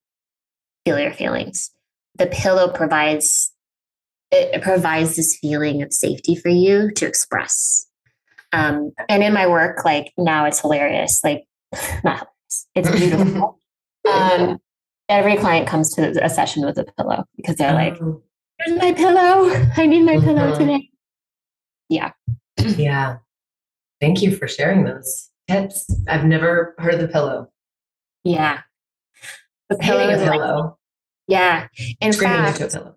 feel your feelings. The pillow provides this feeling of safety for you to express. And in my work, like now it's hilarious, like not hilarious, it's beautiful. Every client comes to a session with a pillow because they're like, "Where's my pillow? I need my pillow today." Yeah. Yeah. Thank you for sharing those tips. I've never heard of the pillow. Yeah. The pillow is pillow. Like, yeah. In screaming fact, into a pillow.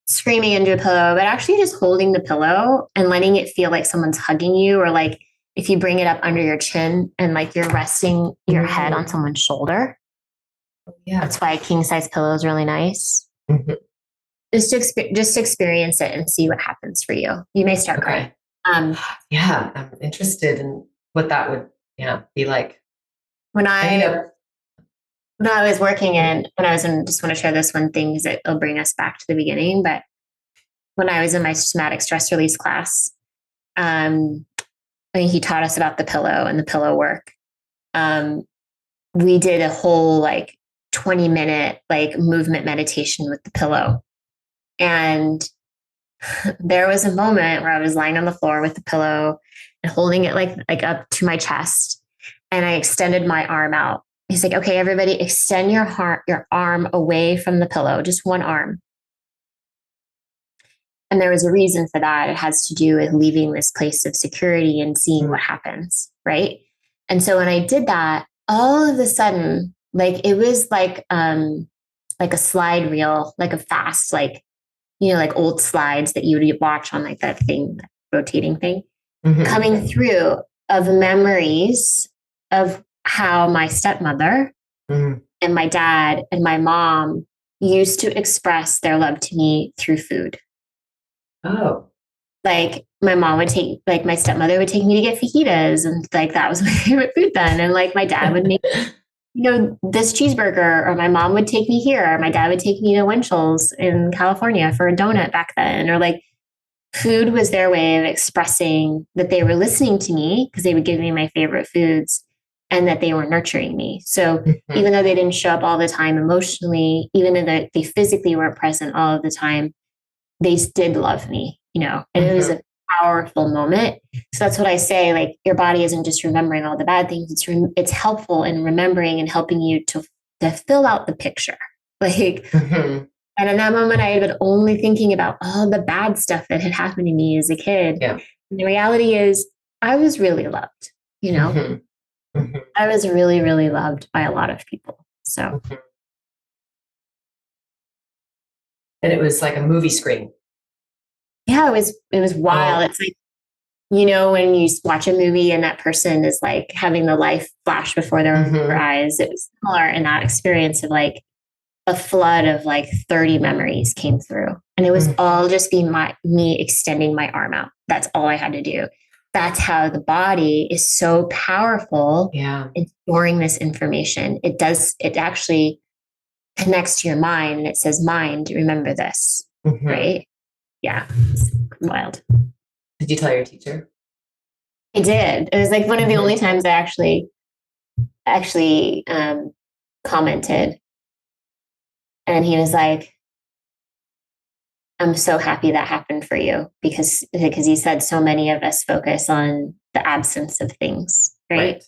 Screaming into a pillow, but actually just holding the pillow and letting it feel like someone's hugging you, or like if you bring it up under your chin and like you're resting your head on someone's shoulder. Yeah. That's why a king size pillow is really nice. Mm-hmm. Just experience it and see what happens for you. You may start crying. Yeah, I'm interested in what that would be like. When I was working just want to share this one thing because it'll bring us back to the beginning. But when I was in my somatic stress release class, he taught us about the pillow and the pillow work. We did a whole like 20-minute like movement meditation with the pillow. And there was a moment where I was lying on the floor with the pillow and holding it like up to my chest. And I extended my arm out. He's like, "Okay, everybody extend your arm away from the pillow, just one arm." And there was a reason for that. It has to do with leaving this place of security and seeing what happens, right? And so when I did that, all of a sudden, like it was like a slide reel, like a fast, like old slides that you would watch on like that thing, that rotating thing, coming through of memories of how my stepmother and my dad and my mom used to express their love to me through food. Oh. Like my mom would my stepmother would take me to get fajitas, and like that was my favorite food then. And like my dad would make, this cheeseburger, or my mom would take me here, or my dad would take me to Winchell's in California for a donut back then. Or like food was their way of expressing that they were listening to me because they would give me my favorite foods and that they were nurturing me. So even though they didn't show up all the time emotionally, even though they physically weren't present all of the time, they did love me, and it was a powerful moment. So that's what I say, like your body isn't just remembering all the bad things. It's helpful in remembering and helping you to fill out the picture. Like, and in that moment, I had been only thinking about all the bad stuff that had happened to me as a kid. Yeah. And the reality is I was really loved, I was really, really loved by a lot of people. So. And it was like a movie screen. Yeah, it was wild. It's like, when you watch a movie and that person is like having the life flash before their eyes, it was similar in that experience of like a flood of like 30 memories came through. And it was all just me extending my arm out. That's all I had to do. That's how the body is so powerful in storing this information. It actually connects to your mind and it says, mind, remember this, right? Yeah, it's wild. Did you tell your teacher? I did. It was like one of the only times I actually commented. And he was like, I'm so happy that happened for you because he said so many of us focus on the absence of things, right?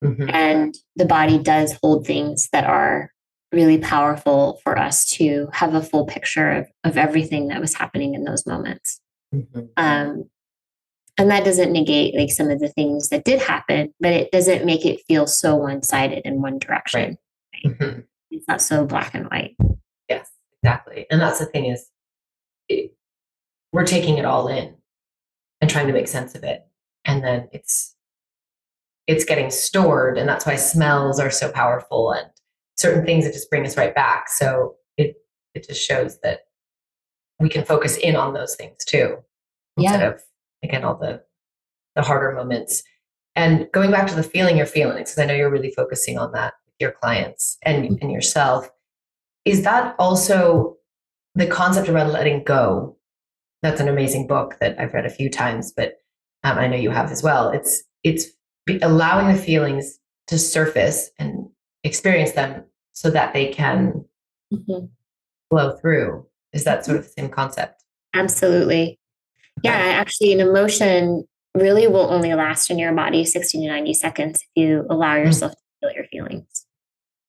And the body does hold things that are really powerful for us to have a full picture of everything that was happening in those moments. And that doesn't negate like some of the things that did happen, but it doesn't make it feel so one-sided in one direction. Right? It's not so black and white. Yes, exactly. And that's the thing is we're taking it all in and trying to make sense of it. And then it's getting stored. And that's why smells are so powerful and certain things that just bring us right back. So it just shows that we can focus in on those things too, instead of, again, all the harder moments. And going back to the feeling you're feeling, because I know you're really focusing on that with your clients and yourself. Is that also the concept around letting go? That's an amazing book that I've read a few times, but I know you have as well. It's allowing the feelings to surface and experience them so that they can flow through. Is that sort of the same concept? Absolutely. Yeah, actually, an emotion really will only last in your body 60 to 90 seconds if you allow yourself to feel your feelings.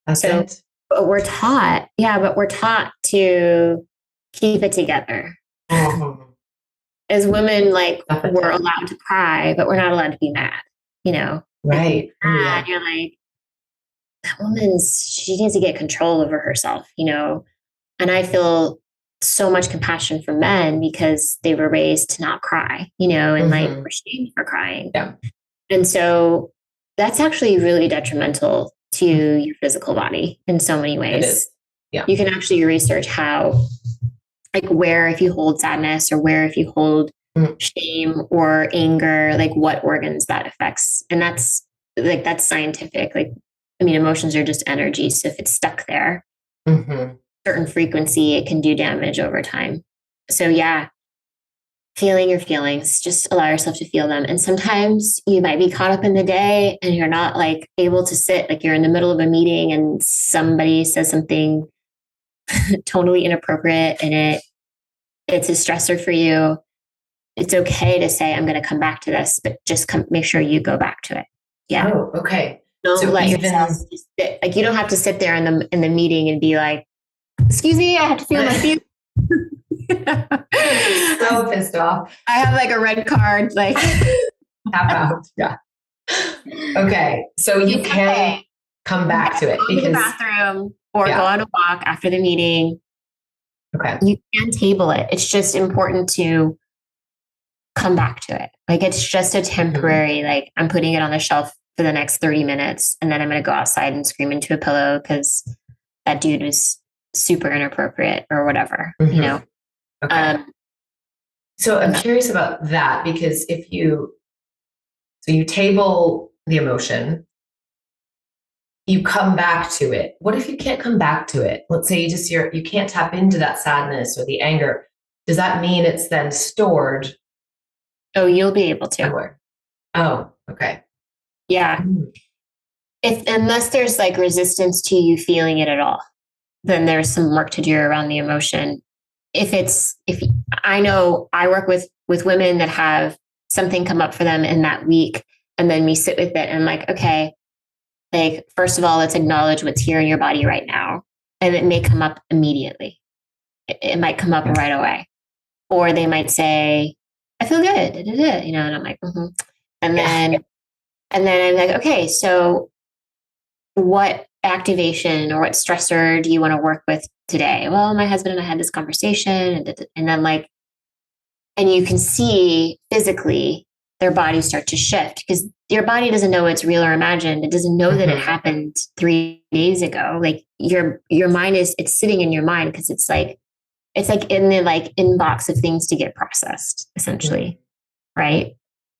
That's it. But we're taught to keep it together. As women, like we're allowed to cry, but we're not allowed to be mad, Right. And you're like, that she needs to get control over herself, And I feel so much compassion for men because they were raised to not cry, and like we're shamed for crying. Yeah. And so that's actually really detrimental to your physical body in so many ways. It is. Yeah. You can actually research how, like where if you hold sadness or where if you hold shame or anger, like what organs that affects. And that's scientific. Like, I mean, emotions are just energy. So if it's stuck there, certain frequency, it can do damage over time. So feeling your feelings, just allow yourself to feel them. And sometimes you might be caught up in the day and you're not like able to sit, like you're in the middle of a meeting and somebody says something totally inappropriate and it's a stressor for you. It's okay to say, I'm going to come back to this, but just make sure you go back to it. Yeah. Oh, okay. Don't let yourself just sit. Like you don't have to sit there in the meeting and be like, excuse me, I have to feel my feelings. So pissed off. I have like a red card, like tap out. Yeah. Okay. So you can come back to it because go to the bathroom or go on a walk after the meeting. Okay. You can table it. It's just important to come back to it. Like it's just a temporary, like I'm putting it on the shelf for the next 30 minutes and then I'm going to go outside and scream into a pillow because that dude was super inappropriate or whatever, Okay. So I'm curious about that because you table the emotion, you come back to it. What if you can't come back to it? Let's say you can't tap into that sadness or the anger. Does that mean it's then stored? Oh, you'll be able to. Somewhere. Oh, okay. Yeah. Unless there's like resistance to you feeling it at all, then there's some work to do around the emotion. If I know I work with with women that have something come up for them in that week, and then we sit with it and I'm like, okay, like, first of all, let's acknowledge what's here in your body right now. And it may come up immediately. It might come up right away. Or they might say, I feel good, and I'm like, mm-hmm. And then I'm like, okay, so what activation or what stressor do you want to work with today? Well, my husband and I had this conversation, and then like, and you can see physically their bodies start to shift because your body doesn't know it's real or imagined. It doesn't know that it happened 3 days ago. Like your mind it's sitting in your mind because it's like in the like inbox of things to get processed, essentially, right?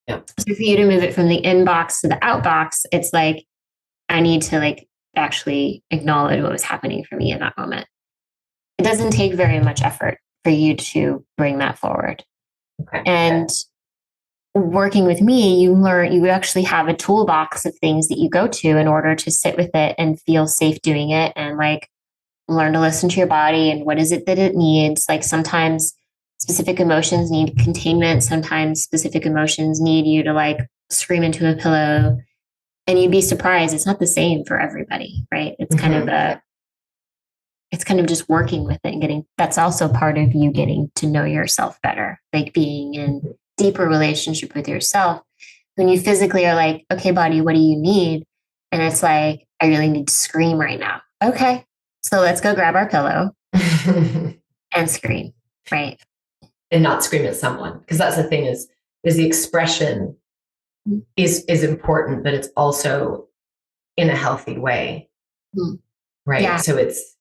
Yeah. So for you to move it from the inbox to the outbox, it's like I need to like actually acknowledge what was happening for me in that moment. It doesn't take very much effort for you to bring that forward. Okay. And working with me, you actually have a toolbox of things that you go to in order to sit with it and feel safe doing it and like learn to listen to your body and what is it that it needs. Like sometimes specific emotions need containment. Sometimes specific emotions need you to like scream into a pillow, and you'd be surprised. It's not the same for everybody, right? It's kind of it's kind of just working with it and that's also part of you getting to know yourself better, like being in deeper relationship with yourself. When you physically are like, okay, body, what do you need? And it's like, I really need to scream right now. Okay. So let's go grab our pillow and scream, right? And not scream at someone. Because that's the thing is the expression is important, but it's also in a healthy way. Right. Yeah. So it's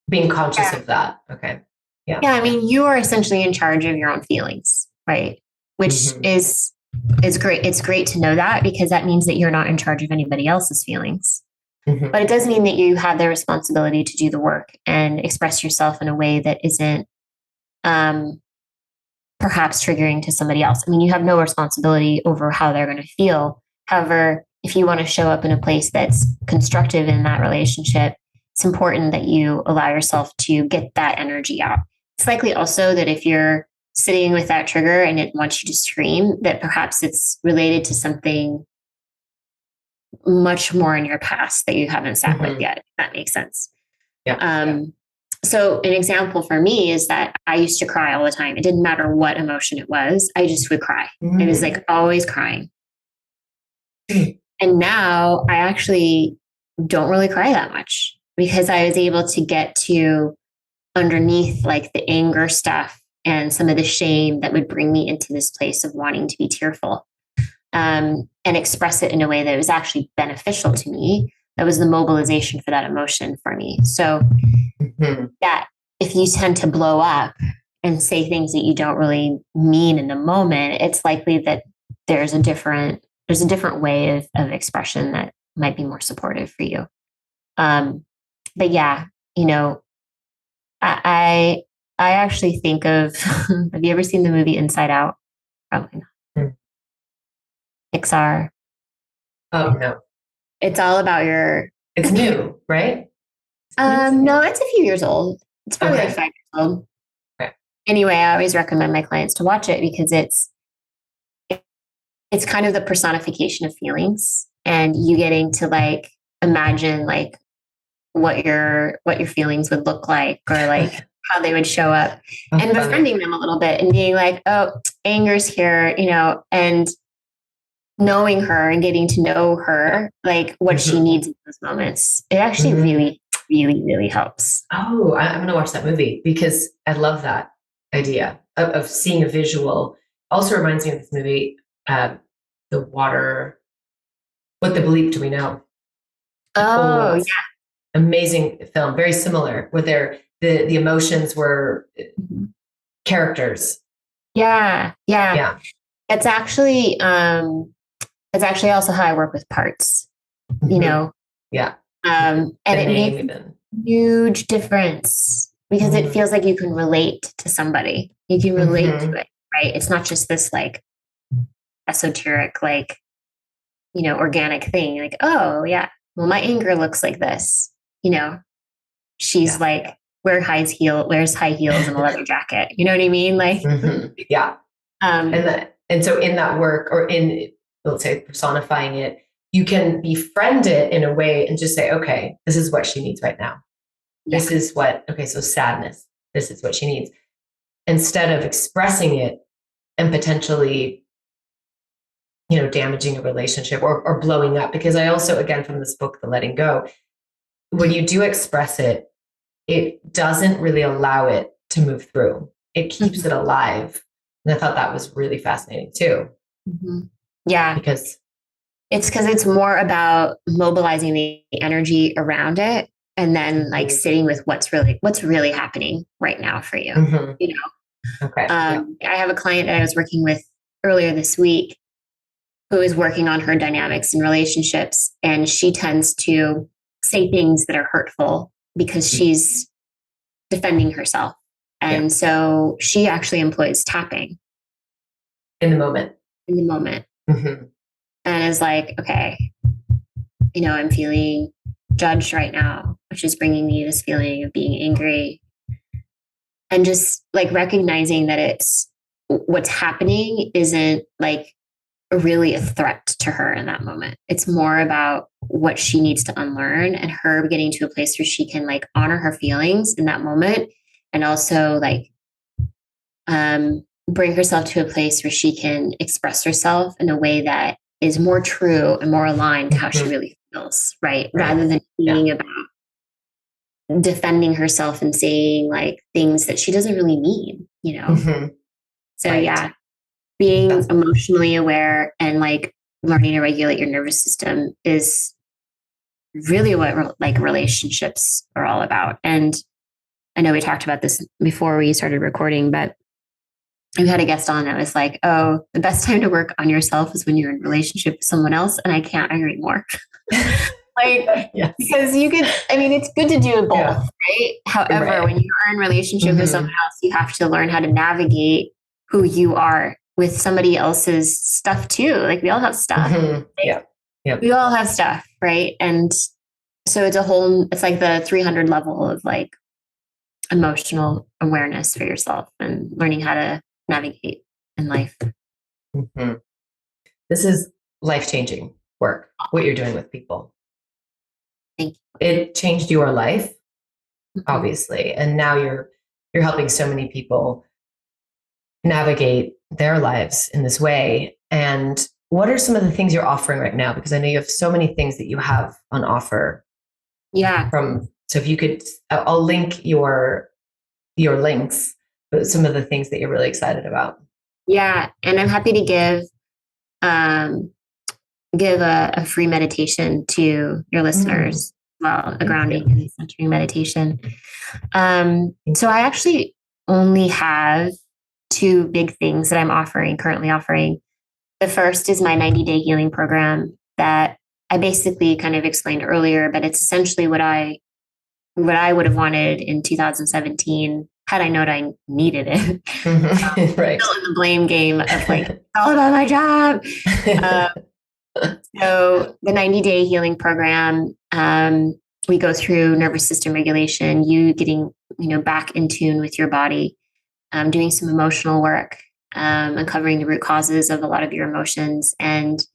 being conscious of that. Okay. Yeah. Yeah. I mean, you are essentially in charge of your own feelings, right? Which is great. It's great to know that because that means that you're not in charge of anybody else's feelings. But it does mean that you have the responsibility to do the work and express yourself in a way that isn't perhaps triggering to somebody else. I mean, you have no responsibility over how they're going to feel. However, if you want to show up in a place that's constructive in that relationship, it's important that you allow yourself to get that energy out. It's likely also that if you're sitting with that trigger and it wants you to scream, that perhaps it's related to something much more in your past that you haven't sat with yet, if that makes sense. Yeah. So an example for me is that I used to cry all the time. It didn't matter what emotion it was. I just would cry. It was like always crying. And now I actually don't really cry that much because I was able to get to underneath like the anger stuff and some of the shame that would bring me into this place of wanting to be tearful. And express it in a way that was actually beneficial to me. That was the mobilization for that emotion for me. So that if you tend to blow up and say things that you don't really mean in the moment, it's likely that there's a different way of expression that might be more supportive for you. But yeah, I actually think of, have you ever seen the movie Inside Out? Probably not. Pixar. Oh, no. It's all about It's new, right? No, it's a few years old. It's probably like 5 years old. Okay. Anyway, I always recommend my clients to watch it because it's kind of the personification of feelings and you getting to like imagine like what your feelings would look like or like how they would show up and befriending them a little bit and being like, oh, anger's here, and knowing her and getting to know her, like what she needs in those moments. It actually really, really, really helps. Oh, I'm going to watch that movie because I love that idea of seeing a visual. Also reminds me of this movie, The Water, What the Bleep Do We Know? Oh, yeah. Amazing film, very similar, where the emotions were characters. Yeah. It's actually also how I work with parts, Yeah. And it makes a huge difference because it feels like you can relate to somebody. You can relate to it, right? It's not just this like esoteric, like, organic thing. Like, oh yeah, well, my anger looks like this. She's like, wears high heels and a leather jacket. You know what I mean? Like, yeah. And so in that work, or in, let's say, personifying it, you can befriend it in a way and just say, okay, this is what she needs right now. Yeah. This is what, okay, so sadness, this is what she needs. Instead of expressing it and potentially, damaging a relationship or blowing up. Because I also, again, from this book, The Letting Go, when you do express it, it doesn't really allow it to move through. It keeps it alive. And I thought that was really fascinating too. Mm-hmm. Yeah. Because it's more about mobilizing the energy around it and then like sitting with what's really happening right now for you. Okay. I have a client that I was working with earlier this week who is working on her dynamics and relationships, and she tends to say things that are hurtful because she's defending herself. And so she actually employs tapping in the moment. Mm-hmm. And is like, okay, I'm feeling judged right now, which is bringing me this feeling of being angry. And just like recognizing that it's what's happening isn't like really a threat to her in that moment. It's more about what she needs to unlearn and her getting to a place where she can like honor her feelings in that moment and also like bring herself to a place where she can express herself in a way that is more true and more aligned to how she really feels, right? Rather than being about defending herself and saying like things that she doesn't really mean, So being emotionally aware and like learning to regulate your nervous system is really what like relationships are all about. And I know we talked about this before we started recording, but we had a guest on that was like, oh, the best time to work on yourself is when you're in a relationship with someone else. And I can't agree more. Because it's good to do both, right? However, when you're in a relationship with someone else, you have to learn how to navigate who you are with somebody else's stuff too. Like we all have stuff. We all have stuff, right? And so it's like the 300 level of like emotional awareness for yourself and learning how to navigate in life. This is life-changing work, what you're doing with people. Thank you. It changed your life, obviously, and now you're helping so many people navigate their lives in this way. And what are some of the things you're offering right now? Because I know you have so many things that you have on offer. So if you could, I'll link your links, but some of the things that you're really excited about. Yeah. And I'm happy to give a free meditation to your listeners. Well, a grounding and centering meditation. So I actually only have 2 big things that I'm currently offering. The first is my 90-day healing program that I basically kind of explained earlier, but it's essentially what I would have wanted in 2017 had I known I needed it. Right. Still in the blame game of like, it's all about my job. So the 90-day healing program, we go through nervous system regulation, you getting, back in tune with your body, doing some emotional work, uncovering the root causes of a lot of your emotions and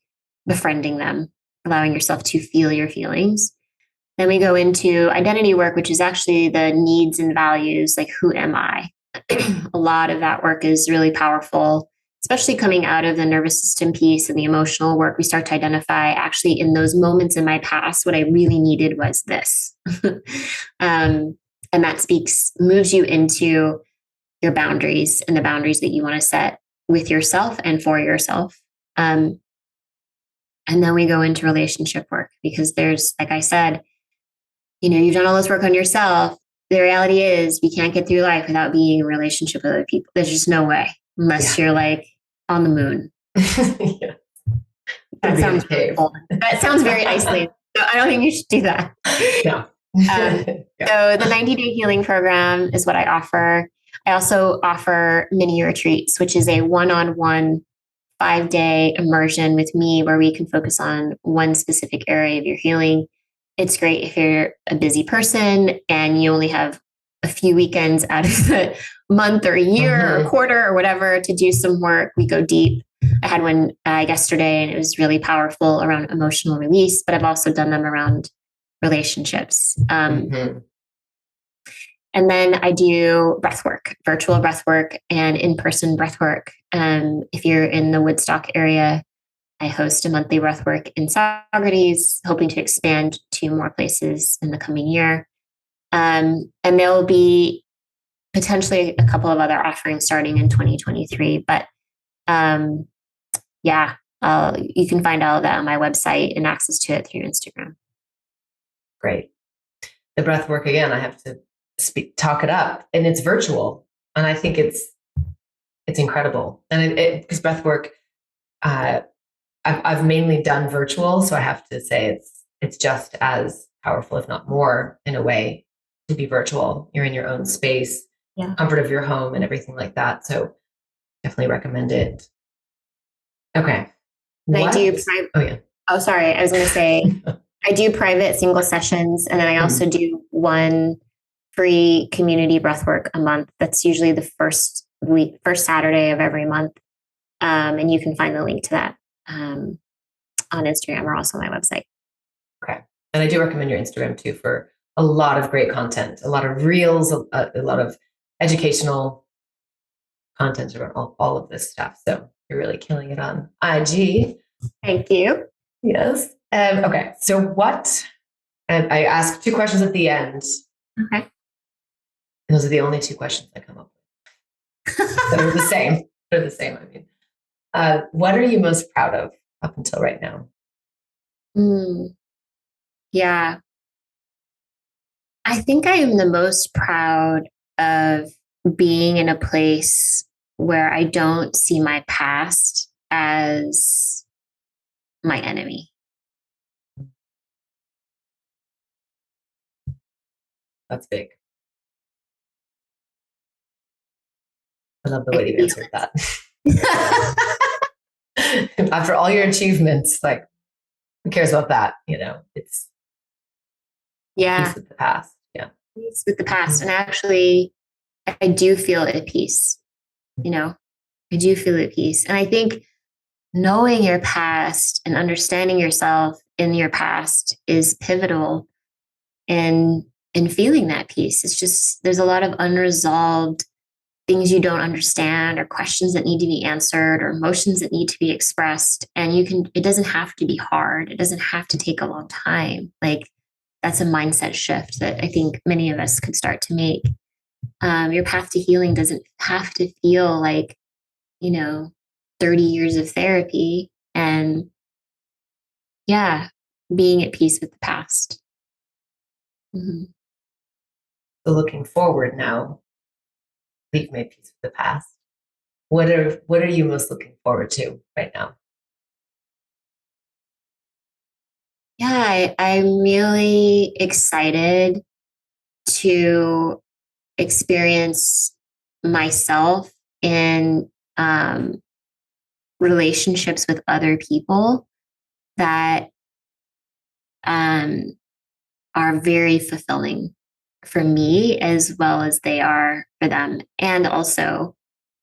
befriending them, allowing yourself to feel your feelings. Then we go into identity work, which is actually the needs and values, like who am I? A lot of that work is really powerful, especially coming out of the nervous system piece and the emotional work. We start to identify actually in those moments in my past, what I really needed was this. And that moves you into your boundaries and the boundaries that you want to set with yourself and for yourself. And then we go into relationship work because there's, like I said, you've done all this work on yourself. The reality is we can't get through life without being in a relationship with other people. There's just no way unless you're like on the moon. That sounds cool. That sounds very isolated. So I don't think you should do that. No. So the 90-day healing program is what I offer. I also offer mini retreats, which is a one-on-one 5-day immersion with me where we can focus on one specific area of your healing. It's great if you're a busy person and you only have a few weekends out of the month or a year or quarter or whatever to do some work. We go deep. I had one yesterday and it was really powerful around emotional release, but I've also done them around relationships. And then I do breathwork, virtual breathwork and in-person breathwork. If you're in the Woodstock area, I host a monthly breathwork in Socrates, hoping to expand to more places in the coming year. And there'll be potentially a couple of other offerings starting in 2023. But yeah, you can find all of that on my website and access to it through Instagram. Great. The breathwork, again, I have to talk it up, and it's virtual. And I think it's incredible. And because breathwork, I've mainly done virtual, so I have to say it's just as powerful, if not more, in a way, to be virtual. You're in your own space, comfort of your home, and everything like that. So definitely recommend it. Okay. I do private. Oh, sorry. I was going to say I do private single sessions, and then I also do one free community breathwork a month. That's usually the first Saturday of every month, and you can find the link to that on Instagram or also my website. Okay. And I do recommend your Instagram too for a lot of great content, a lot of reels, a lot of educational content around all of this stuff. So you're really killing it on IG. Thank you. Yes. Okay. So and I ask 2 questions at the end. Okay. And those are the only 2 questions I come up with. They're the same. They're the same. I mean, what are you most proud of up until right now? Yeah. I think I am the most proud of being in a place where I don't see my past as my enemy. That's big. I love the way you answered that. After all your achievements, like, who cares about that? It's peace with the past. Yeah. Peace with the past. And actually, I do feel at peace. I do feel at peace. And I think knowing your past and understanding yourself in your past is pivotal in feeling that peace. It's just, there's a lot of unresolved things you don't understand or questions that need to be answered or emotions that need to be expressed. And it doesn't have to be hard. It doesn't have to take a long time. Like, that's a mindset shift that I think many of us could start to make. Your path to healing doesn't have to feel like, 30 years of therapy, and being at peace with the past. So looking forward now, we've made peace with the past. What are you most looking forward to right now? Yeah, I'm really excited to experience myself in relationships with other people that are very fulfilling for me as well as they are for them, and also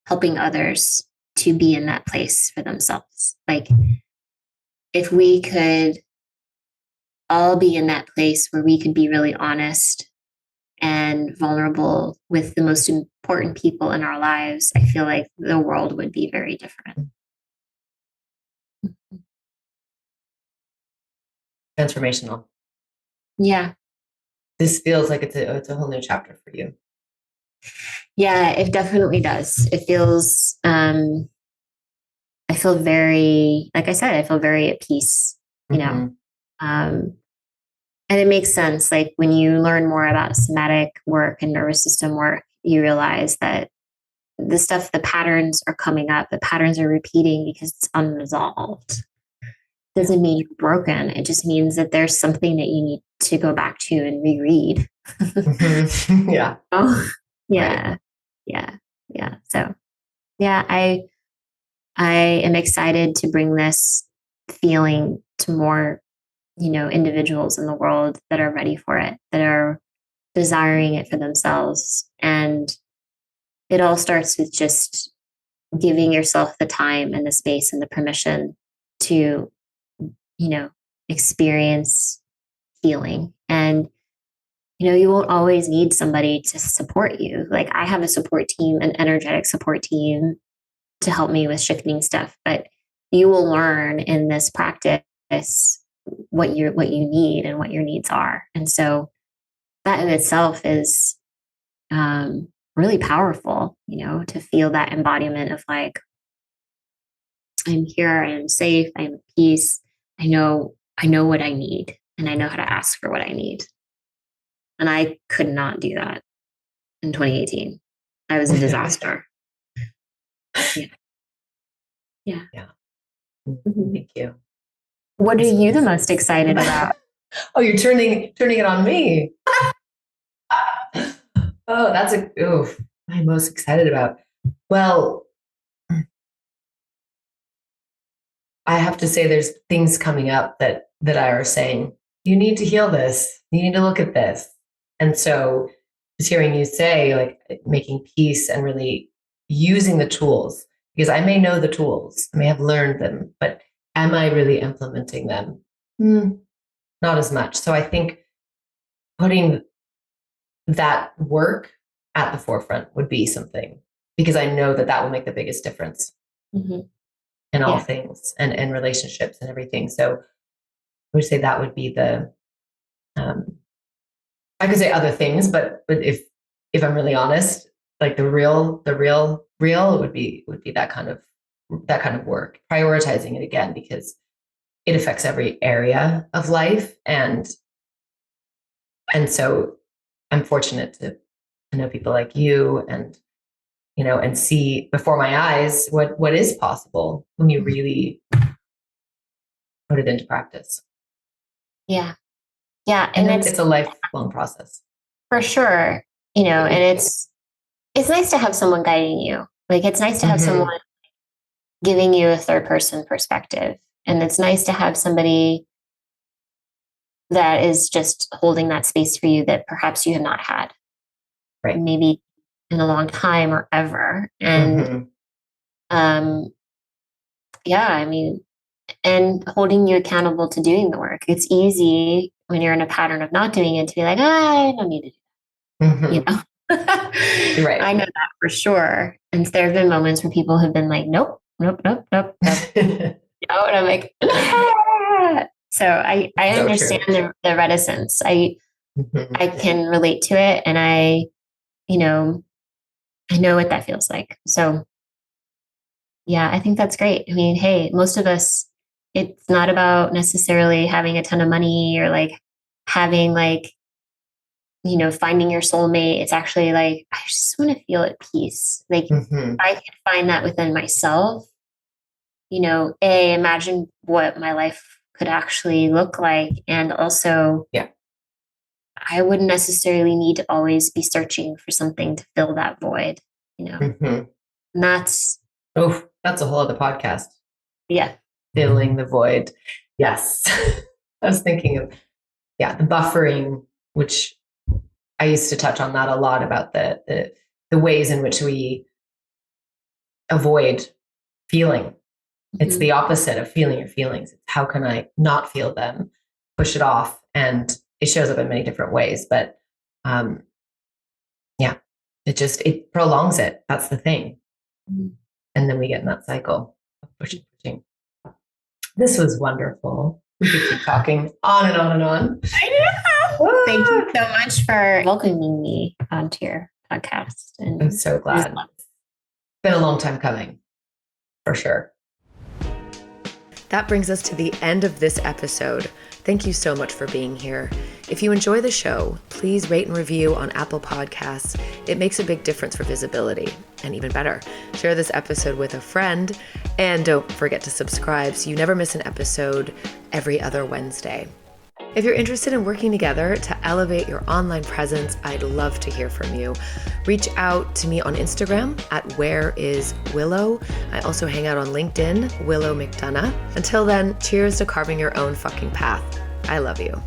helping others to be in that place for themselves. Like, if we could all be in that place where we could be really honest and vulnerable with the most important people in our lives, I feel like the world would be very different. Transformational. Yeah. This feels like it's a whole new chapter for you. Yeah, it definitely does. It feels, I feel very, like I said, I feel very at peace, and it makes sense. Like, when you learn more about somatic work and nervous system work, you realize that the patterns are coming up, the patterns are repeating because it's unresolved. Doesn't mean you're broken. It just means that there's something that you need to go back to and reread. Yeah. Oh, yeah. Right. Yeah. So, yeah, I am excited to bring this feeling to more, individuals in the world that are ready for it, that are desiring it for themselves, and it all starts with just giving yourself the time and the space and the permission to, experience healing. And, you won't always need somebody to support you. Like I have a support team, an energetic support team to help me with shifting stuff, but you will learn in this practice what you need and what your needs are. And so that in itself is really powerful, to feel that embodiment of like, I'm here, I am safe, I am at peace. I know what I need, and I know how to ask for what I need. And I could not do that in 2018. I was a disaster. Yeah. Thank you. What are you the most excited about? Oh, you're turning it on me. Oh, I'm most excited about. Well, I have to say there's things coming up that I are saying, you need to heal this. You need to look at this. And so just hearing you say like making peace and really using the tools, because I may know the tools, I may have learned them, but am I really implementing them? Not as much. So I think putting that work at the forefront would be something, because I know that will make the biggest difference in all things and relationships and everything. So I would say that would be the, I could say other things, but if I'm really honest, like the real would be that kind of work, prioritizing it again, because it affects every area of life. And so I'm fortunate to know people like you and, and see before my eyes what is possible when you really put it into practice. Yeah. Yeah. And it's a lifelong process. For sure. And it's nice to have someone guiding you. Like it's nice to have someone giving you a third person perspective. And it's nice to have somebody that is just holding that space for you that perhaps you have not had. Right. Maybe in a long time or ever. And and holding you accountable to doing the work. It's easy when you're in a pattern of not doing it to be like, I don't need to do that. Right. I know that for sure. And there have been moments where people have been like, nope. And I'm like, ah! So I understand the reticence. I can relate to it, and I know what that feels like. So yeah, I think that's great. I mean, hey, most of us, it's not about necessarily having a ton of money or like having like, finding your soulmate. It's actually like, I just want to feel at peace. Like if I can find that within myself, imagine what my life could actually look like. And also, I wouldn't necessarily need to always be searching for something to fill that void, And that's a whole other podcast. Yeah. Filling the void. Yes. I was thinking of, the buffering, which I used to touch on that a lot, about the ways in which we avoid feeling. It's the opposite of feeling your feelings. It's how can I not feel them, push it off. And it shows up in many different ways, but it prolongs it. That's the thing. And then we get in that cycle of pushing. This was wonderful. We could keep talking on and on and on. I know. Thank you so much for welcoming me onto your podcast. And I'm so glad. It's been a long time coming, for sure. That brings us to the end of this episode. Thank you so much for being here. If you enjoy the show, please rate and review on Apple Podcasts. It makes a big difference for visibility. And even better, share this episode with a friend. And don't forget to subscribe so you never miss an episode every other Wednesday. If you're interested in working together to elevate your online presence, I'd love to hear from you. Reach out to me on Instagram at whereiswillow. I also hang out on LinkedIn, Willow McDonough. Until then, cheers to carving your own fucking path. I love you.